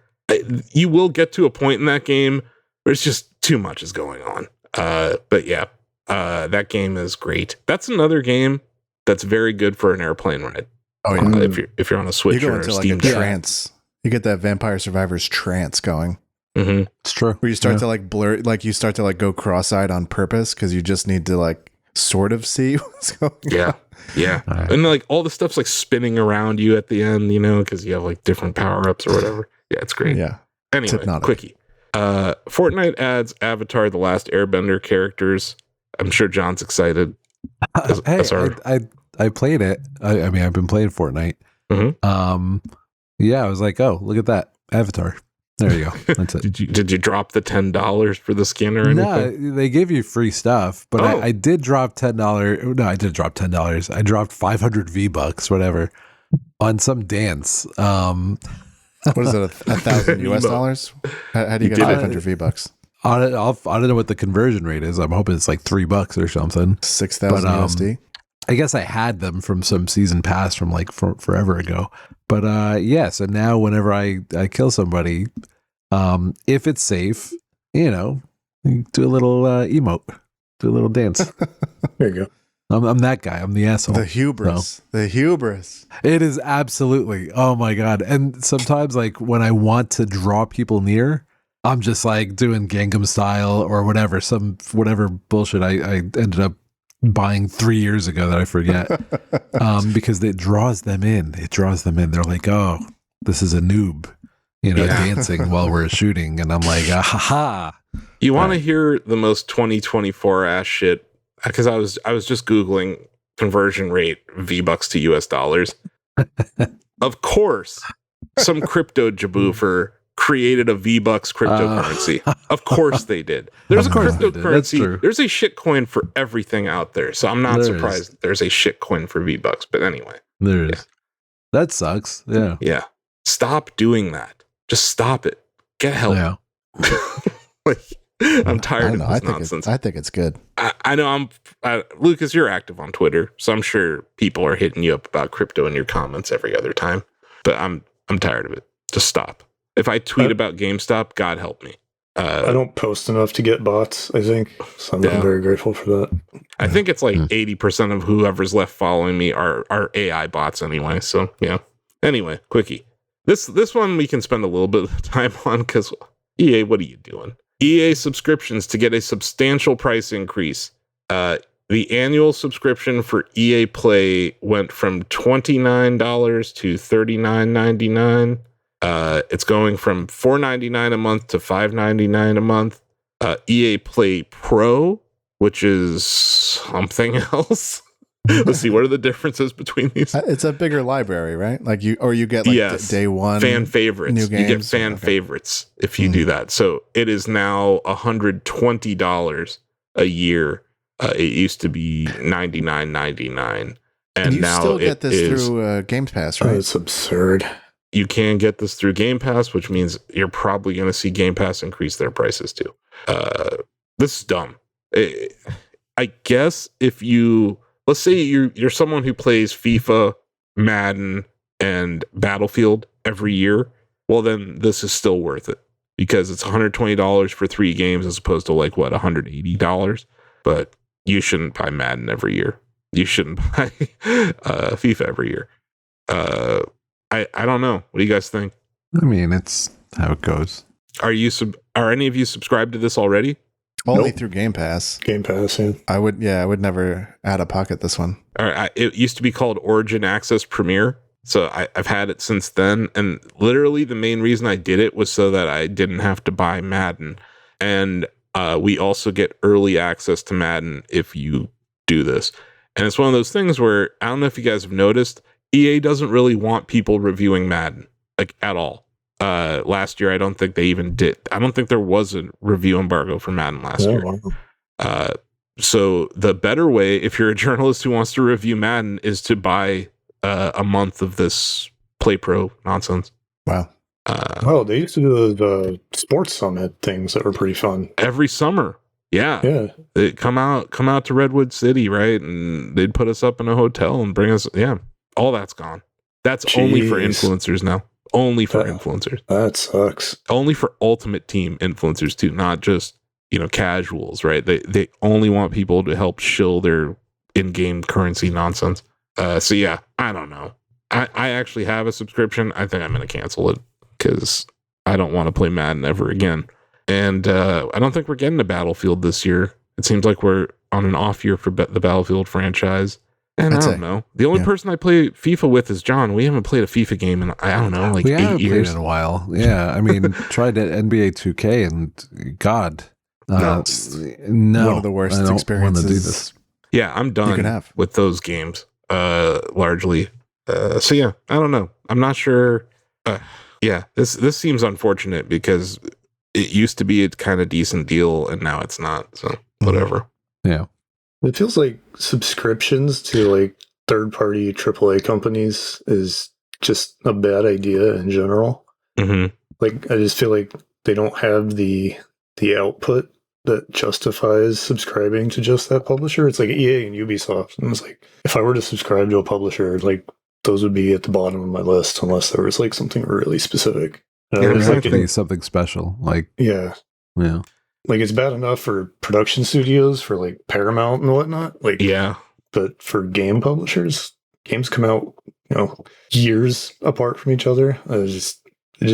You will get to a point in that game where it's just too much is going on. But yeah, that game is great. That's another game that's very good for an airplane ride. Oh yeah, if you're on a Switch or a Steam Deck. Trance. You get that Vampire Survivors trance going. Mm-hmm. It's true. Where you start to like blur, like you start to like go cross-eyed on purpose because you just need to like sort of see what's going on. Yeah. Right. And like all the stuff's like spinning around you at the end, you know, because you have like different power-ups or whatever. Yeah, it's great. Yeah. Anyway, quickie. Fortnite adds Avatar: The Last Airbender characters. I'm sure John's excited. I played it. I mean, I've been playing Fortnite. Mm-hmm. Yeah, I was like, oh, look at that Avatar. There you go. That's it. Did you drop the $10 for the skin or anything? No, they give you free stuff, but I did drop $10. No, I did drop $10. I dropped 500 V-Bucks, whatever, on some dance. What is it? $1,000 US? How do you get 500 V-Bucks? I don't know what the conversion rate is. I'm hoping it's like $3 or something. 6,000 USD. I guess I had them from some season pass from like forever ago. But so now whenever I kill somebody, if it's safe, you know, do a little emote, do a little dance. There you go. I'm that guy. I'm the asshole. The hubris. The hubris. It is absolutely. Oh my God. And sometimes like when I want to draw people near, I'm just like doing Gangnam Style or whatever bullshit I ended up buying 3 years ago that I forget. Because it draws them in. They're like, oh, this is a noob, you know, dancing while we're shooting. And I'm like, ha ha. You want to hear the most 2024 ass shit? Because I was just Googling conversion rate V-Bucks to US dollars. Of course, some crypto jaboofer created a V-Bucks cryptocurrency. Of course they did. There's a cryptocurrency. There's a shit coin for everything out there. So I'm not surprised there's a shit coin for V-Bucks. But anyway. There is. That sucks. Yeah. Yeah. Stop doing that. Just stop it. Get help. Yeah. Like, I'm tired of this nonsense. I think it's good. I know Lucas, you're active on Twitter, so I'm sure people are hitting you up about crypto in your comments every other time. But I'm tired of it. Just stop. If I tweet about GameStop, God help me. I don't post enough to get bots, I think. So I'm very grateful for that. I think it's like 80% of whoever's left following me are AI bots anyway. So yeah. Anyway, quickie. This one we can spend a little bit of time on because EA, what are you doing? EA subscriptions to get a substantial price increase. The annual subscription for EA Play went from $29 to $39.99. It's going from $4.99 a month to $5.99 a month. EA Play Pro, which is something else. Let's see, what are the differences between these? It's a bigger library, right? Like you get like day one fan favorites. New games. You get fan favorites if you do that. So it is now $120 a year. It used to be $99.99, and you now still get this through Game Pass, right? It's absurd. You can get this through Game Pass, which means you're probably going to see Game Pass increase their prices too. This is dumb. I guess if let's say you're someone who plays FIFA, Madden, and Battlefield every year, well then this is still worth it because it's $120 for 3 games as opposed to like what, $180. But you shouldn't buy Madden every year. You shouldn't buy FIFA every year. I don't know. What do you guys think? I mean, it's how it goes. Are any of you subscribed to this already? Only through Game Pass. Game Pass, yeah. I would never out of pocket this one. All right, it used to be called Origin Access Premier. So I've had it since then. And literally the main reason I did it was so that I didn't have to buy Madden. And we also get early access to Madden if you do this. And it's one of those things where, I don't know if you guys have noticed, EA doesn't really want people reviewing Madden, like, at all. Last year, I don't think they even did. I don't think there was a review embargo for Madden last year. Wow. So the better way, if you're a journalist who wants to review Madden, is to buy a month of this Play Pro nonsense. Wow. They used to do the sports summit things that were pretty fun every summer. Yeah. They'd come out to Redwood City, right? And they'd put us up in a hotel and bring us. Yeah. All that's gone. That's only for influencers now. Only for influencers. That sucks. Only for Ultimate Team influencers too, not just, casuals, right? They only want people to help shill their in-game currency nonsense. So yeah, I don't know. I actually have a subscription. I think I'm going to cancel it because I don't want to play Madden ever again. And I don't think we're getting a Battlefield this year. It seems like we're on an off year for the Battlefield franchise. And I don't know. The only person I play FIFA with is John. We haven't played a FIFA game in, I don't know, like 8 years. We haven't played in a while. Yeah. I mean, tried at NBA 2K and God. No. One of the worst experiences. Want to do this. Yeah, I'm done with those games, largely. So yeah, I don't know. I'm not sure. Yeah, this seems unfortunate because it used to be a kind of decent deal and now it's not. So whatever. Yeah. It feels like subscriptions to like third-party AAA companies is just a bad idea in general. Mm-hmm. Like, I just feel like they don't have the output that justifies subscribing to just that publisher. It's like EA and Ubisoft. And it's like, if I were to subscribe to a publisher, like, those would be at the bottom of my list unless there was like something really specific. Something special. Like, yeah. Like, it's bad enough for production studios, for like Paramount and whatnot. Like, yeah. But for game publishers, games come out, years apart from each other. It just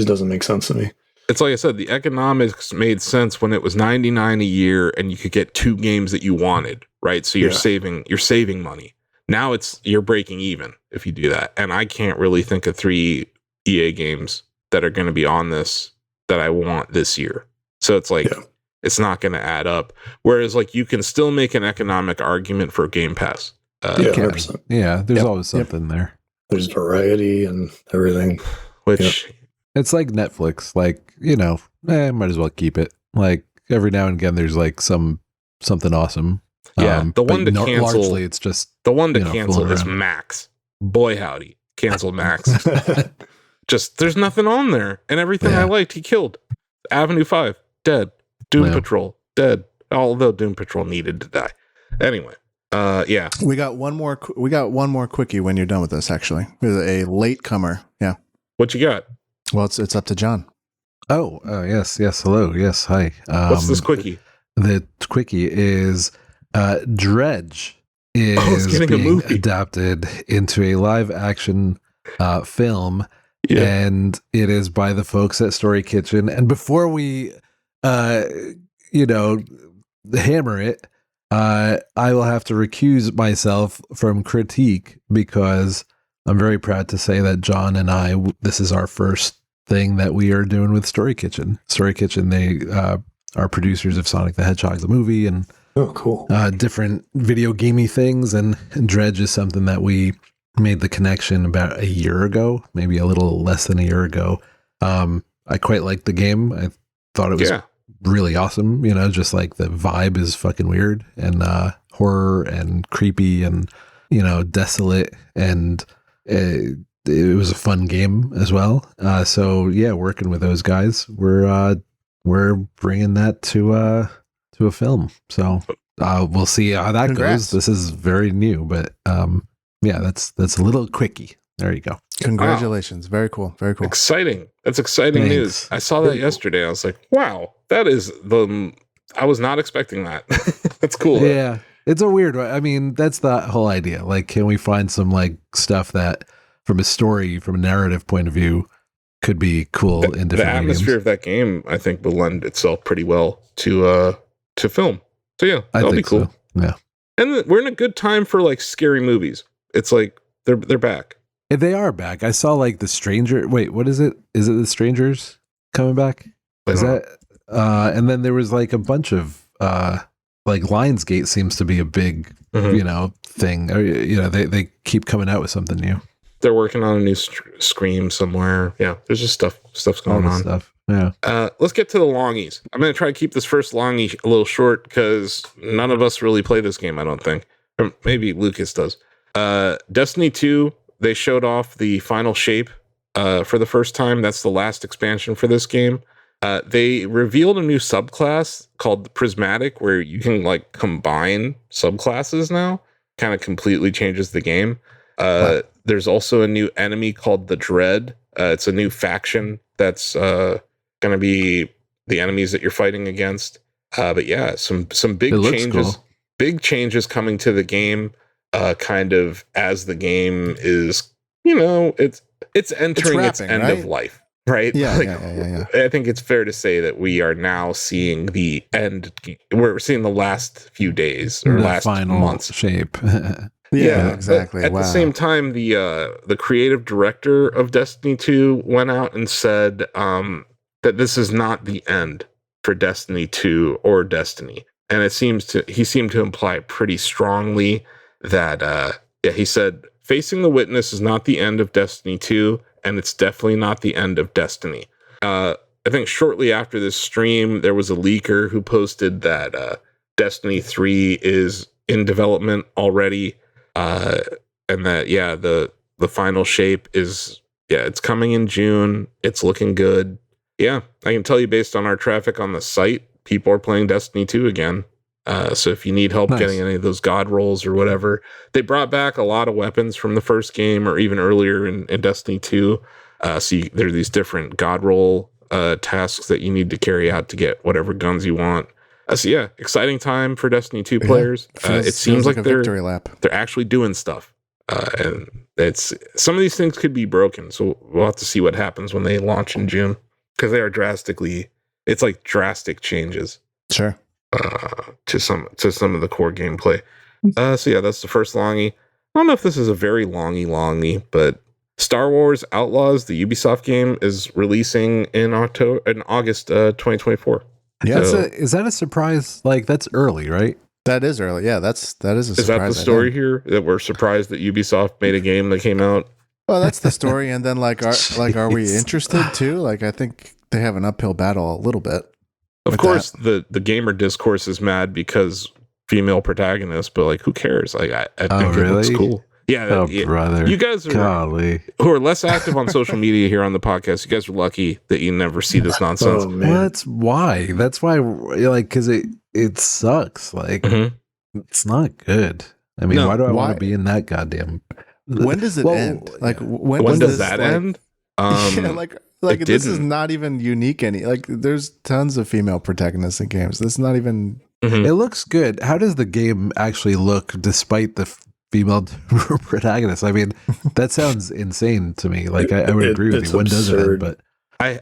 doesn't make sense to me. It's like I said, the economics made sense when it was $99 a year and you could get 2 games that you wanted, right? So you're saving money. Now you're breaking even if you do that. And I can't really think of 3 EA games that are going to be on this that I want this year. So it's like, it's not going to add up. Whereas like you can still make an economic argument for Game Pass. Yeah, 100%. Yeah, there's always something there. There's variety and everything. Which it's like Netflix. Like, might as well keep it. Like every now and again, there's like something awesome. Yeah, the one to cancel. Largely, it's just the one to cancel is Max. Boy, howdy, cancel Max. Just there's nothing on there, and everything I liked, he killed. Avenue 5 dead. Doom Patrol dead. Although Doom Patrol needed to die. Anyway, yeah. We got one more quickie when you're done with this. Actually, with a late comer. Yeah. What you got? Well, it's up to John. Oh, yes. Hello. Yes. Hi. What's this quickie? The quickie is Dredge is being adapted into a live action film, and it is by the folks at Story Kitchen. And before we, hammer it, I will have to recuse myself from critique because I'm very proud to say that John and I, this is our first thing that we are doing with Story Kitchen. Story Kitchen, they are producers of Sonic the Hedgehog, the movie, and cool. Different video gamey things. And Dredge is something that we made the connection about a year ago, maybe a little less than a year ago. I quite liked the game. I thought it was really awesome. Just like the vibe is fucking weird and horror and creepy and, desolate. And it was a fun game as well. So yeah, working with those guys, we're bringing that to a film. So we'll see how that goes. This is very new, but that's a little quickie. There you go. Congratulations. Wow. Very cool. Very cool. Exciting. That's exciting news. I saw that yesterday. I was like, wow, that is I was not expecting that. That's cool. Yeah. It's a weird one. I mean, that's the whole idea. Like, can we find some like stuff that from a narrative point of view could be cool in different The atmosphere mediums. Of that game, I think, will lend itself pretty well to film. So yeah, that'll be cool. So. Yeah. And we're in a good time for like scary movies. It's like they're back. They are back. I saw like The Stranger. Wait, what is it? Is it The Strangers coming back? Is that? And then there was like a bunch of like Lionsgate seems to be a big thing. Or, they keep coming out with something new. They're working on a new Scream somewhere. Yeah, there's just stuff's going on. Stuff. Yeah. Let's get to the longies. I'm going to try to keep this first longie a little short because none of us really play this game, I don't think. Or maybe Lucas does. Destiny 2, they showed off the final shape for the first time. That's the last expansion for this game. They revealed a new subclass called the Prismatic, where you can like combine subclasses now. Kind of completely changes the game. There's also a new enemy called the Dread. It's a new faction that's going to be the enemies that you're fighting against. But yeah, some big changes. Cool. Big changes coming to the game. Kind of as the game is, it's entering its end of life. Right? Yeah, yeah. I think it's fair to say that we are now seeing the end. We're seeing the last few days or last final months shape. Yeah, exactly. At the same time, the creative director of Destiny 2 went out and said that this is not the end for Destiny 2 or Destiny, and he seemed to imply pretty strongly that he said facing the witness is not the end of Destiny 2. And it's definitely not the end of Destiny. I think shortly after this stream, there was a leaker who posted that Destiny 3 is in development already. And that, the final shape is, it's coming in June. It's looking good. Yeah, I can tell you based on our traffic on the site, people are playing Destiny 2 again. So if you need help getting any of those god rolls or whatever, they brought back a lot of weapons from the first game or even earlier in Destiny 2. So there are these different god roll tasks that you need to carry out to get whatever guns you want. So yeah, exciting time for Destiny 2 players. It seems like a victory lap. They're actually doing stuff. And some of these things could be broken. So we'll have to see what happens when they launch in June. Because they are drastic changes. Sure. To some of the core gameplay. So yeah, that's the first longie. I don't know if this is a very longie, but Star Wars Outlaws, the Ubisoft game, is releasing in August 2024. Yeah, is that a surprise? Like that's early, right? That is early. Yeah, that is a surprise. Is that the story here? That we're surprised that Ubisoft made a game that came out? Well, that's the story. And then are we interested too? Like, I think they have an uphill battle a little bit. Of course, the gamer discourse is mad because female protagonist, but like, who cares? Like, I think it looks cool. Yeah, brother. You guys who are less active on social media here on the podcast, you guys are lucky that you never see this nonsense. Well, that's why. Like, because it sucks. Like, it's not good. I mean, why do I want to be in that goddamn? When does it end? Like, when does that end? Yeah, like this is not even unique. Like, there's tons of female protagonists in games. This is not even. It looks good. How does the game actually look, despite the female protagonist? I mean, that sounds insane to me. Like, I would agree with you. When does it end? But I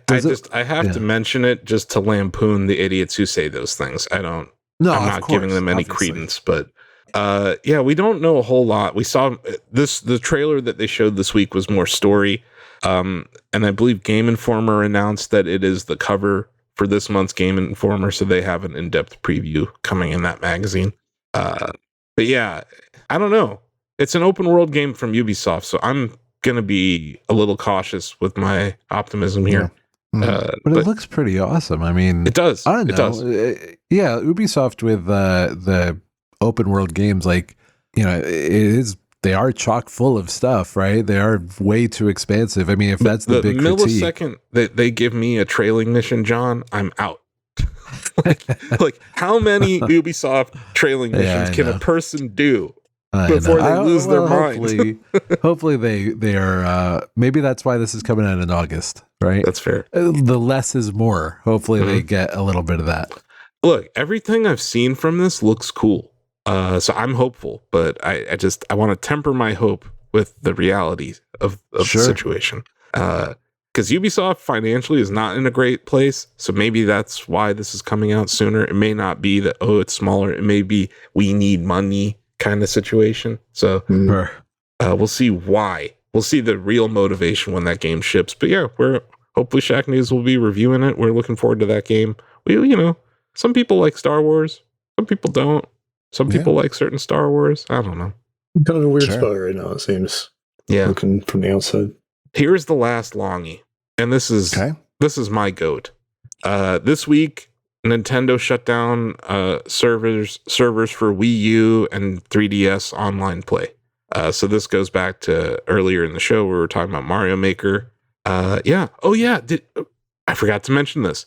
have to mention it just to lampoon the idiots who say those things. I'm not giving them any credence, but we don't know a whole lot. We saw the trailer that they showed this week was more story. And I believe Game Informer announced that it is the cover for this month's Game Informer, so they have an in-depth preview coming in that magazine. But yeah, I don't know. It's an open world game from Ubisoft, so I'm going to be a little cautious with my optimism here. But it looks pretty awesome. I mean, it does. I don't know. Yeah, Ubisoft with the open world games, like, you know, they are chock full of stuff, right? They are way too expansive. I mean, if that's the big millisecond that they give me a trailing mission, John, I'm out. like how many Ubisoft trailing missions can a person do before they lose their mind? Hopefully they are. Maybe that's why this is coming out in August, right? That's fair. The less is more. Hopefully they get a little bit of that. Look, everything I've seen from this looks cool. So I'm hopeful, but I want to temper my hope with the reality of the situation. Because Ubisoft financially is not in a great place, so maybe that's why this is coming out sooner. It may not be that, it's smaller. It may be we need money kind of situation. So we'll see why. We'll see the real motivation when that game ships. But yeah, hopefully Shacknews will be reviewing it. We're looking forward to that game. Some people like Star Wars. Some people don't. Some people like certain Star Wars. I don't know. Kind of a weird spot right now, it seems. Yeah. Looking from the outside. Here's the last longie. And this is my goat. This week, Nintendo shut down servers for Wii U and 3DS online play. So this goes back to earlier in the show where we were talking about Mario Maker. I forgot to mention this.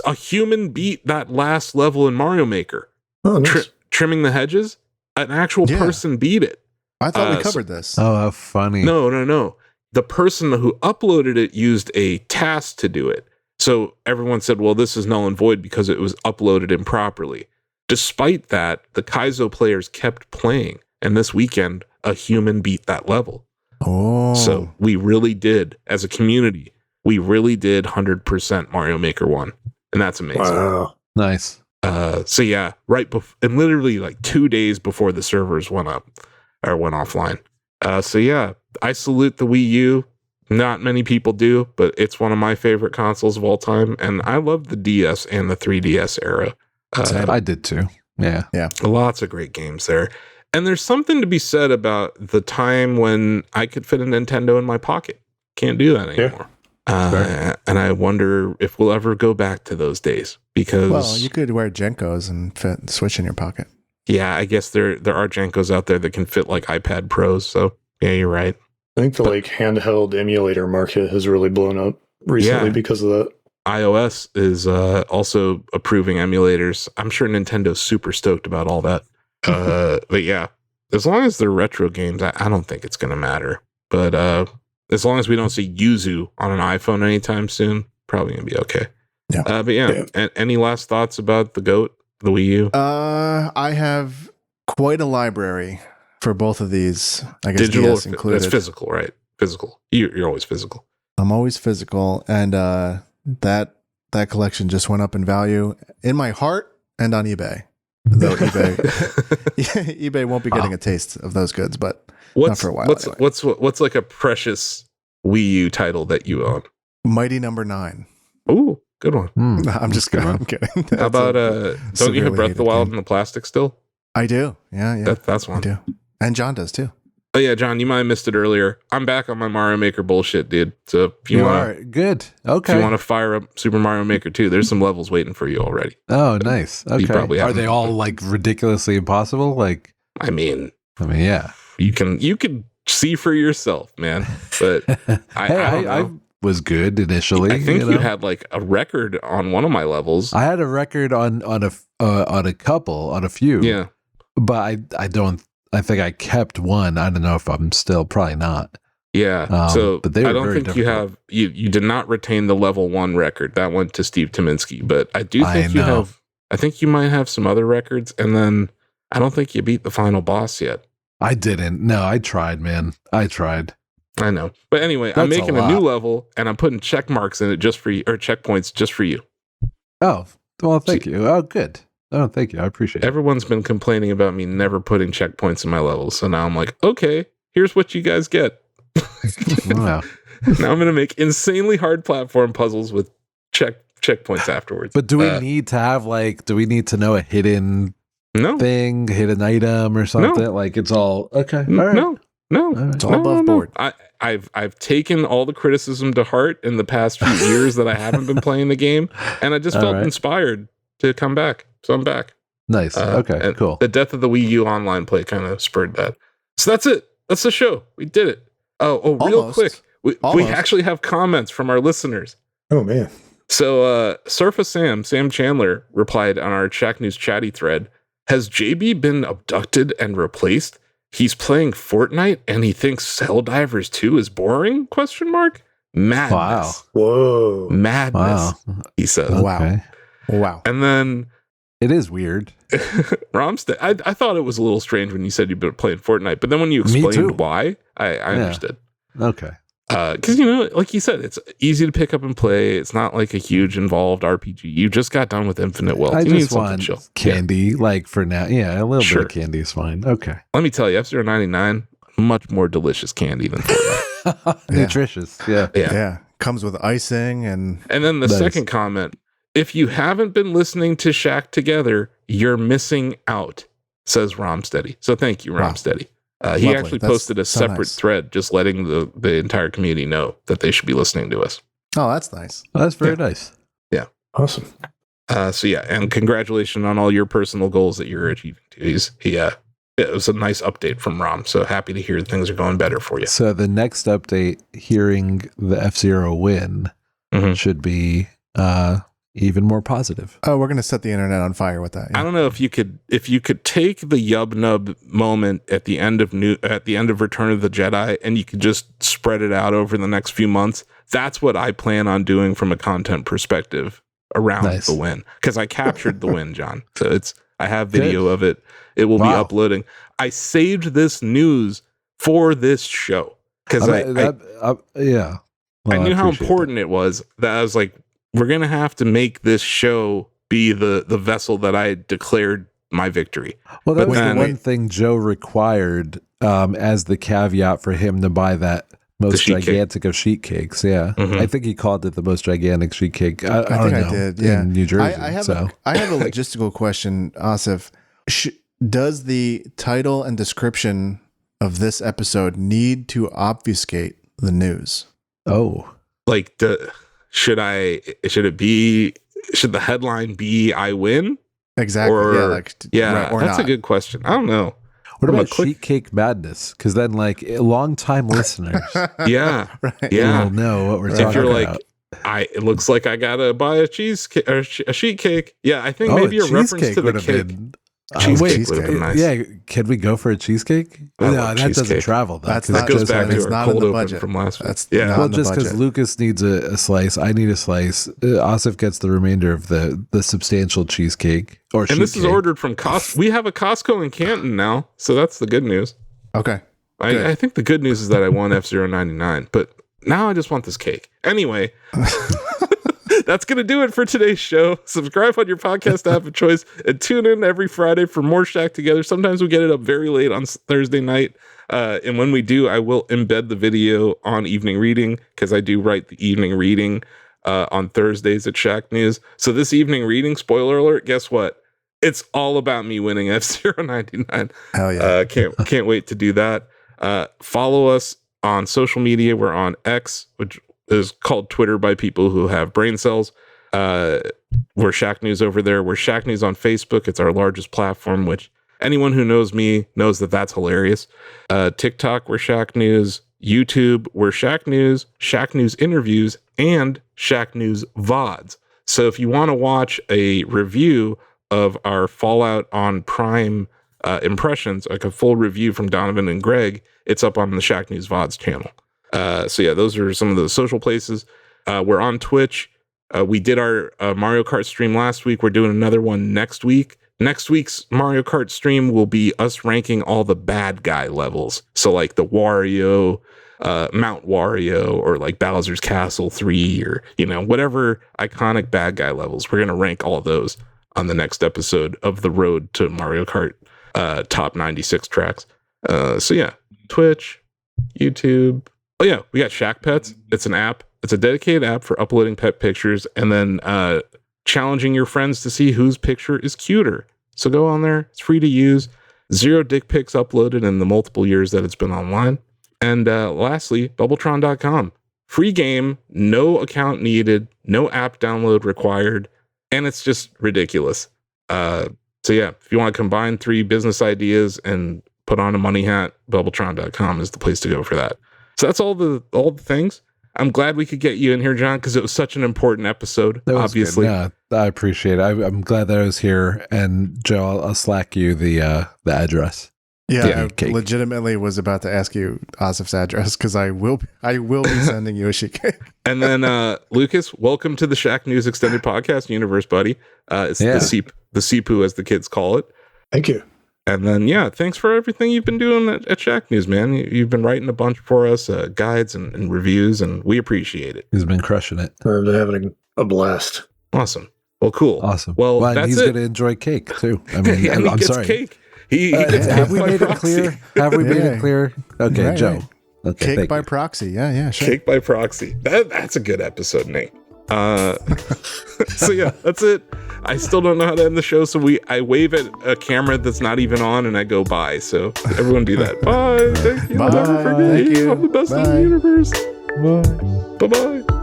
A human beat that last level in Mario Maker. Oh, nice. Trimming the hedges. An actual person beat it. I thought we covered this. Oh, how funny. No. The person who uploaded it used a task to do it. So everyone said, well, this is null and void because it was uploaded improperly. Despite that, the Kaizo players kept playing. And this weekend, a human beat that level. Oh. So we really did, as a community, 100% Mario Maker 1. And that's amazing. Wow. Nice. So yeah, and literally like 2 days before the servers went offline. So yeah, I salute the Wii U. Not many people do, but it's one of my favorite consoles of all time. And I love the DS and the 3DS era. I did too. Yeah. Lots of great games there. And there's something to be said about the time when I could fit a Nintendo in my pocket. Can't do that anymore. And I wonder if we'll ever go back to those days because you could wear Jenkos and fit Switch in your pocket. Yeah, I guess there are Jenkos out there that can fit like iPad Pros. So yeah, you're right. I think the handheld emulator market has really blown up recently because of that. iOS is also approving emulators. I'm sure Nintendo's super stoked about all that. But yeah, as long as they're retro games, I don't think it's going to matter. But as long as we don't see Yuzu on an iPhone anytime soon, probably going to be okay. Yeah. But yeah, any last thoughts about the GOAT, the Wii U? I have quite a library for both of these. I guess digital DS included. That's physical, right? Physical. You're always physical. I'm always physical, and that collection just went up in value in my heart and on eBay. Though eBay won't be getting a taste of those goods, but not for a while. What's like a precious Wii U title that you own? Mighty Number 9. Ooh, good one. I'm just kidding. I'm kidding. How about don't you have Breath of the Wild in the plastic still? I do. Yeah. That's one. I do. And John does too. Oh yeah, John, you might have missed it earlier. I'm back on my Mario Maker bullshit, dude. So if you want to, good. Okay. If you want to fire up Super Mario Maker 2, there's some levels waiting for you already. Oh, nice. Okay. Are they all like ridiculously impossible? Like, I mean, yeah. You can see for yourself, man. But I was good initially. I think you had like a record on one of my levels. I had a record on a few. Yeah, but I think I kept one. I don't know if I'm still, probably not. Yeah. But I don't think difficult. you did not retain the level 1 record. That went to Steve Tominski, but I do think I think you might have some other records, and then I don't think you beat the final boss yet. I didn't. No, I tried, man. I tried. I know. But anyway, I'm making a new level and I'm putting check marks in it just for you, or checkpoints just for you. Oh, well, thank you. Oh, good. Oh, thank you. I appreciate it. Everyone's been complaining about me never putting checkpoints in my levels. So now I'm like, okay, here's what you guys get. Wow. Now I'm going to make insanely hard platform puzzles with checkpoints afterwards. But do we need to have do we need to know a hidden hidden item or something? No. Like it's all okay. All right. No. It's all above board. I've taken all the criticism to heart in the past few years that I haven't been playing the game, and I just felt inspired to come back. So I'm back. Nice. Okay, cool. The death of the Wii U online play kind of spurred that. So that's it. That's the show. We did it. Oh, real quick. We actually have comments from our listeners. Oh, man. So Surfa Sam Chandler replied on our Shacknews chatty thread, has JB been abducted and replaced? He's playing Fortnite and he thinks Helldivers 2 is boring? ? Madness. Wow. Whoa. Madness. Wow. He says. Okay. Wow. And then it is weird. Romstead, I thought it was a little strange when you said you've been playing Fortnite, but then when you explained why, I understood. Okay. Because, like you said, it's easy to pick up and play. It's not like a huge involved RPG. You just got done with Infinite Wealth. I just want candy, for now. Yeah, a little bit of candy is fine. Okay. Let me tell you, F-Zero 99, much more delicious candy than Fortnite. Nutritious. Yeah. Comes with icing and then the second comment, if you haven't been listening to Shack Together, you're missing out, says Romsteady. So thank you, Romsteady. He actually posted a separate thread just letting the entire community know that they should be listening to us. Oh, that's nice. Well, that's very nice. Yeah. Awesome. And congratulations on all your personal goals that you're achieving too. It was a nice update from Rom. So happy to hear things are going better for you. So the next update, hearing the F-Zero win, should be even more positive. Oh, we're gonna set the internet on fire with that. Yeah. I don't know if you could take the Yub Nub moment at the end of Return of the Jedi and you could just spread it out over the next few months. That's what I plan on doing from a content perspective around the win, because I captured the win, John. So I have video of it. It will be uploading. I saved this news for this show because I knew how important it was. That I was like, we're going to have to make this show be the vessel that I declared my victory. Well, that was the one thing Joe required as the caveat for him to buy that most gigantic of sheet cakes. Yeah. I think he called it the most gigantic sheet cake. I think I did. Yeah. In New Jersey. I have a logistical question, Asif. Does the title and description of this episode need to obfuscate the news? Oh. Like should the headline be I win? Exactly. Or that's a good question. I don't know. What about sheet cake madness? Because then, long-time listeners, will know what we're talking about. If you're like, it looks like I gotta buy a cheesecake or a sheet cake. Yeah, I think maybe a reference to the cake. Cheesecake would have been nice. Yeah, can we go for a cheesecake? No, that doesn't travel. That goes back to our cold open from last week. Well, just because Lucas needs a slice, I need a slice. Asif gets the remainder of the substantial cheesecake. And this is ordered from Costco. We have a Costco in Canton now, so that's the good news. Okay. I think the good news is that I won F-Zero 99, but now I just want this cake. Anyway. That's going to do it for today's show. Subscribe on your podcast app of choice and tune in every Friday for more Shack Together. Sometimes we get it up very late on Thursday night. And when we do, I will embed the video on evening reading because I do write the evening reading on Thursdays at Shacknews. So this evening reading, spoiler alert, guess what? it's all about me winning F-099. Hell yeah. Can't wait to do that. Follow us on social media. We're on X, which is called Twitter by people who have brain cells. We're Shacknews over there. We're Shacknews on Facebook. It's our largest platform, which anyone who knows me knows that that's hilarious. TikTok, we're Shacknews. YouTube, we're Shacknews, Shacknews interviews, and Shacknews VODs. So if you want to watch a review of our Fallout on Prime impressions, like a full review from Donovan and Greg, it's up on the Shacknews VODs channel. So yeah, those are some of the social places. We're on Twitch. We did our Mario Kart stream last week. We're doing another one next week. Next week's Mario Kart stream will be us ranking all the bad guy levels. So like the Wario, Mount Wario, or like Bowser's Castle 3, or, you know, whatever iconic bad guy levels. We're going to rank all of those on the next episode of the Road to Mario Kart top 96 tracks. So yeah, Twitch, YouTube. Oh yeah, we got Shack Pets. It's an app. It's a dedicated app for uploading pet pictures and then challenging your friends to see whose picture is cuter. So go on there. It's free to use. 0 dick pics uploaded in the multiple years that it's been online. And lastly, Bubbletron.com. Free game, no account needed, no app download required, and it's just ridiculous. So yeah, if you want to combine 3 business ideas and put on a money hat, Bubbletron.com is the place to go for that. So that's all the things. I'm glad we could get you in here, John, because it was such an important episode. Obviously, yeah, I appreciate it. I'm glad that I was here. And Joe, I'll Slack you the address. Yeah, I legitimately was about to ask you Asif's address because I will be sending you a sheet cake. And then Lucas, welcome to the Shacknews Extended Podcast universe, buddy. It's the Sipu, as the kids call it. Thank you. And then, yeah, thanks for everything you've been doing at Shacknews, man. You've been writing a bunch for us, guides and reviews, and we appreciate it. He's been crushing it. I'm having a blast. Awesome. Well, cool. Awesome. Well, that's he's going to enjoy cake, too. I mean, yeah, I'm sorry. Cake. He gets have we made proxy. it clear? Have we made it clear? Okay, right, Joe. Right. Okay, cake by proxy. Yeah, sure. Cake by proxy. That's a good episode name. So yeah, that's it. I still don't know how to end the show, so I wave at a camera that's not even on, and I go bye. So everyone do that. Bye. Thank you. Bye. Never forget Thank you. I'm the best Bye. in the universe. Bye. Bye.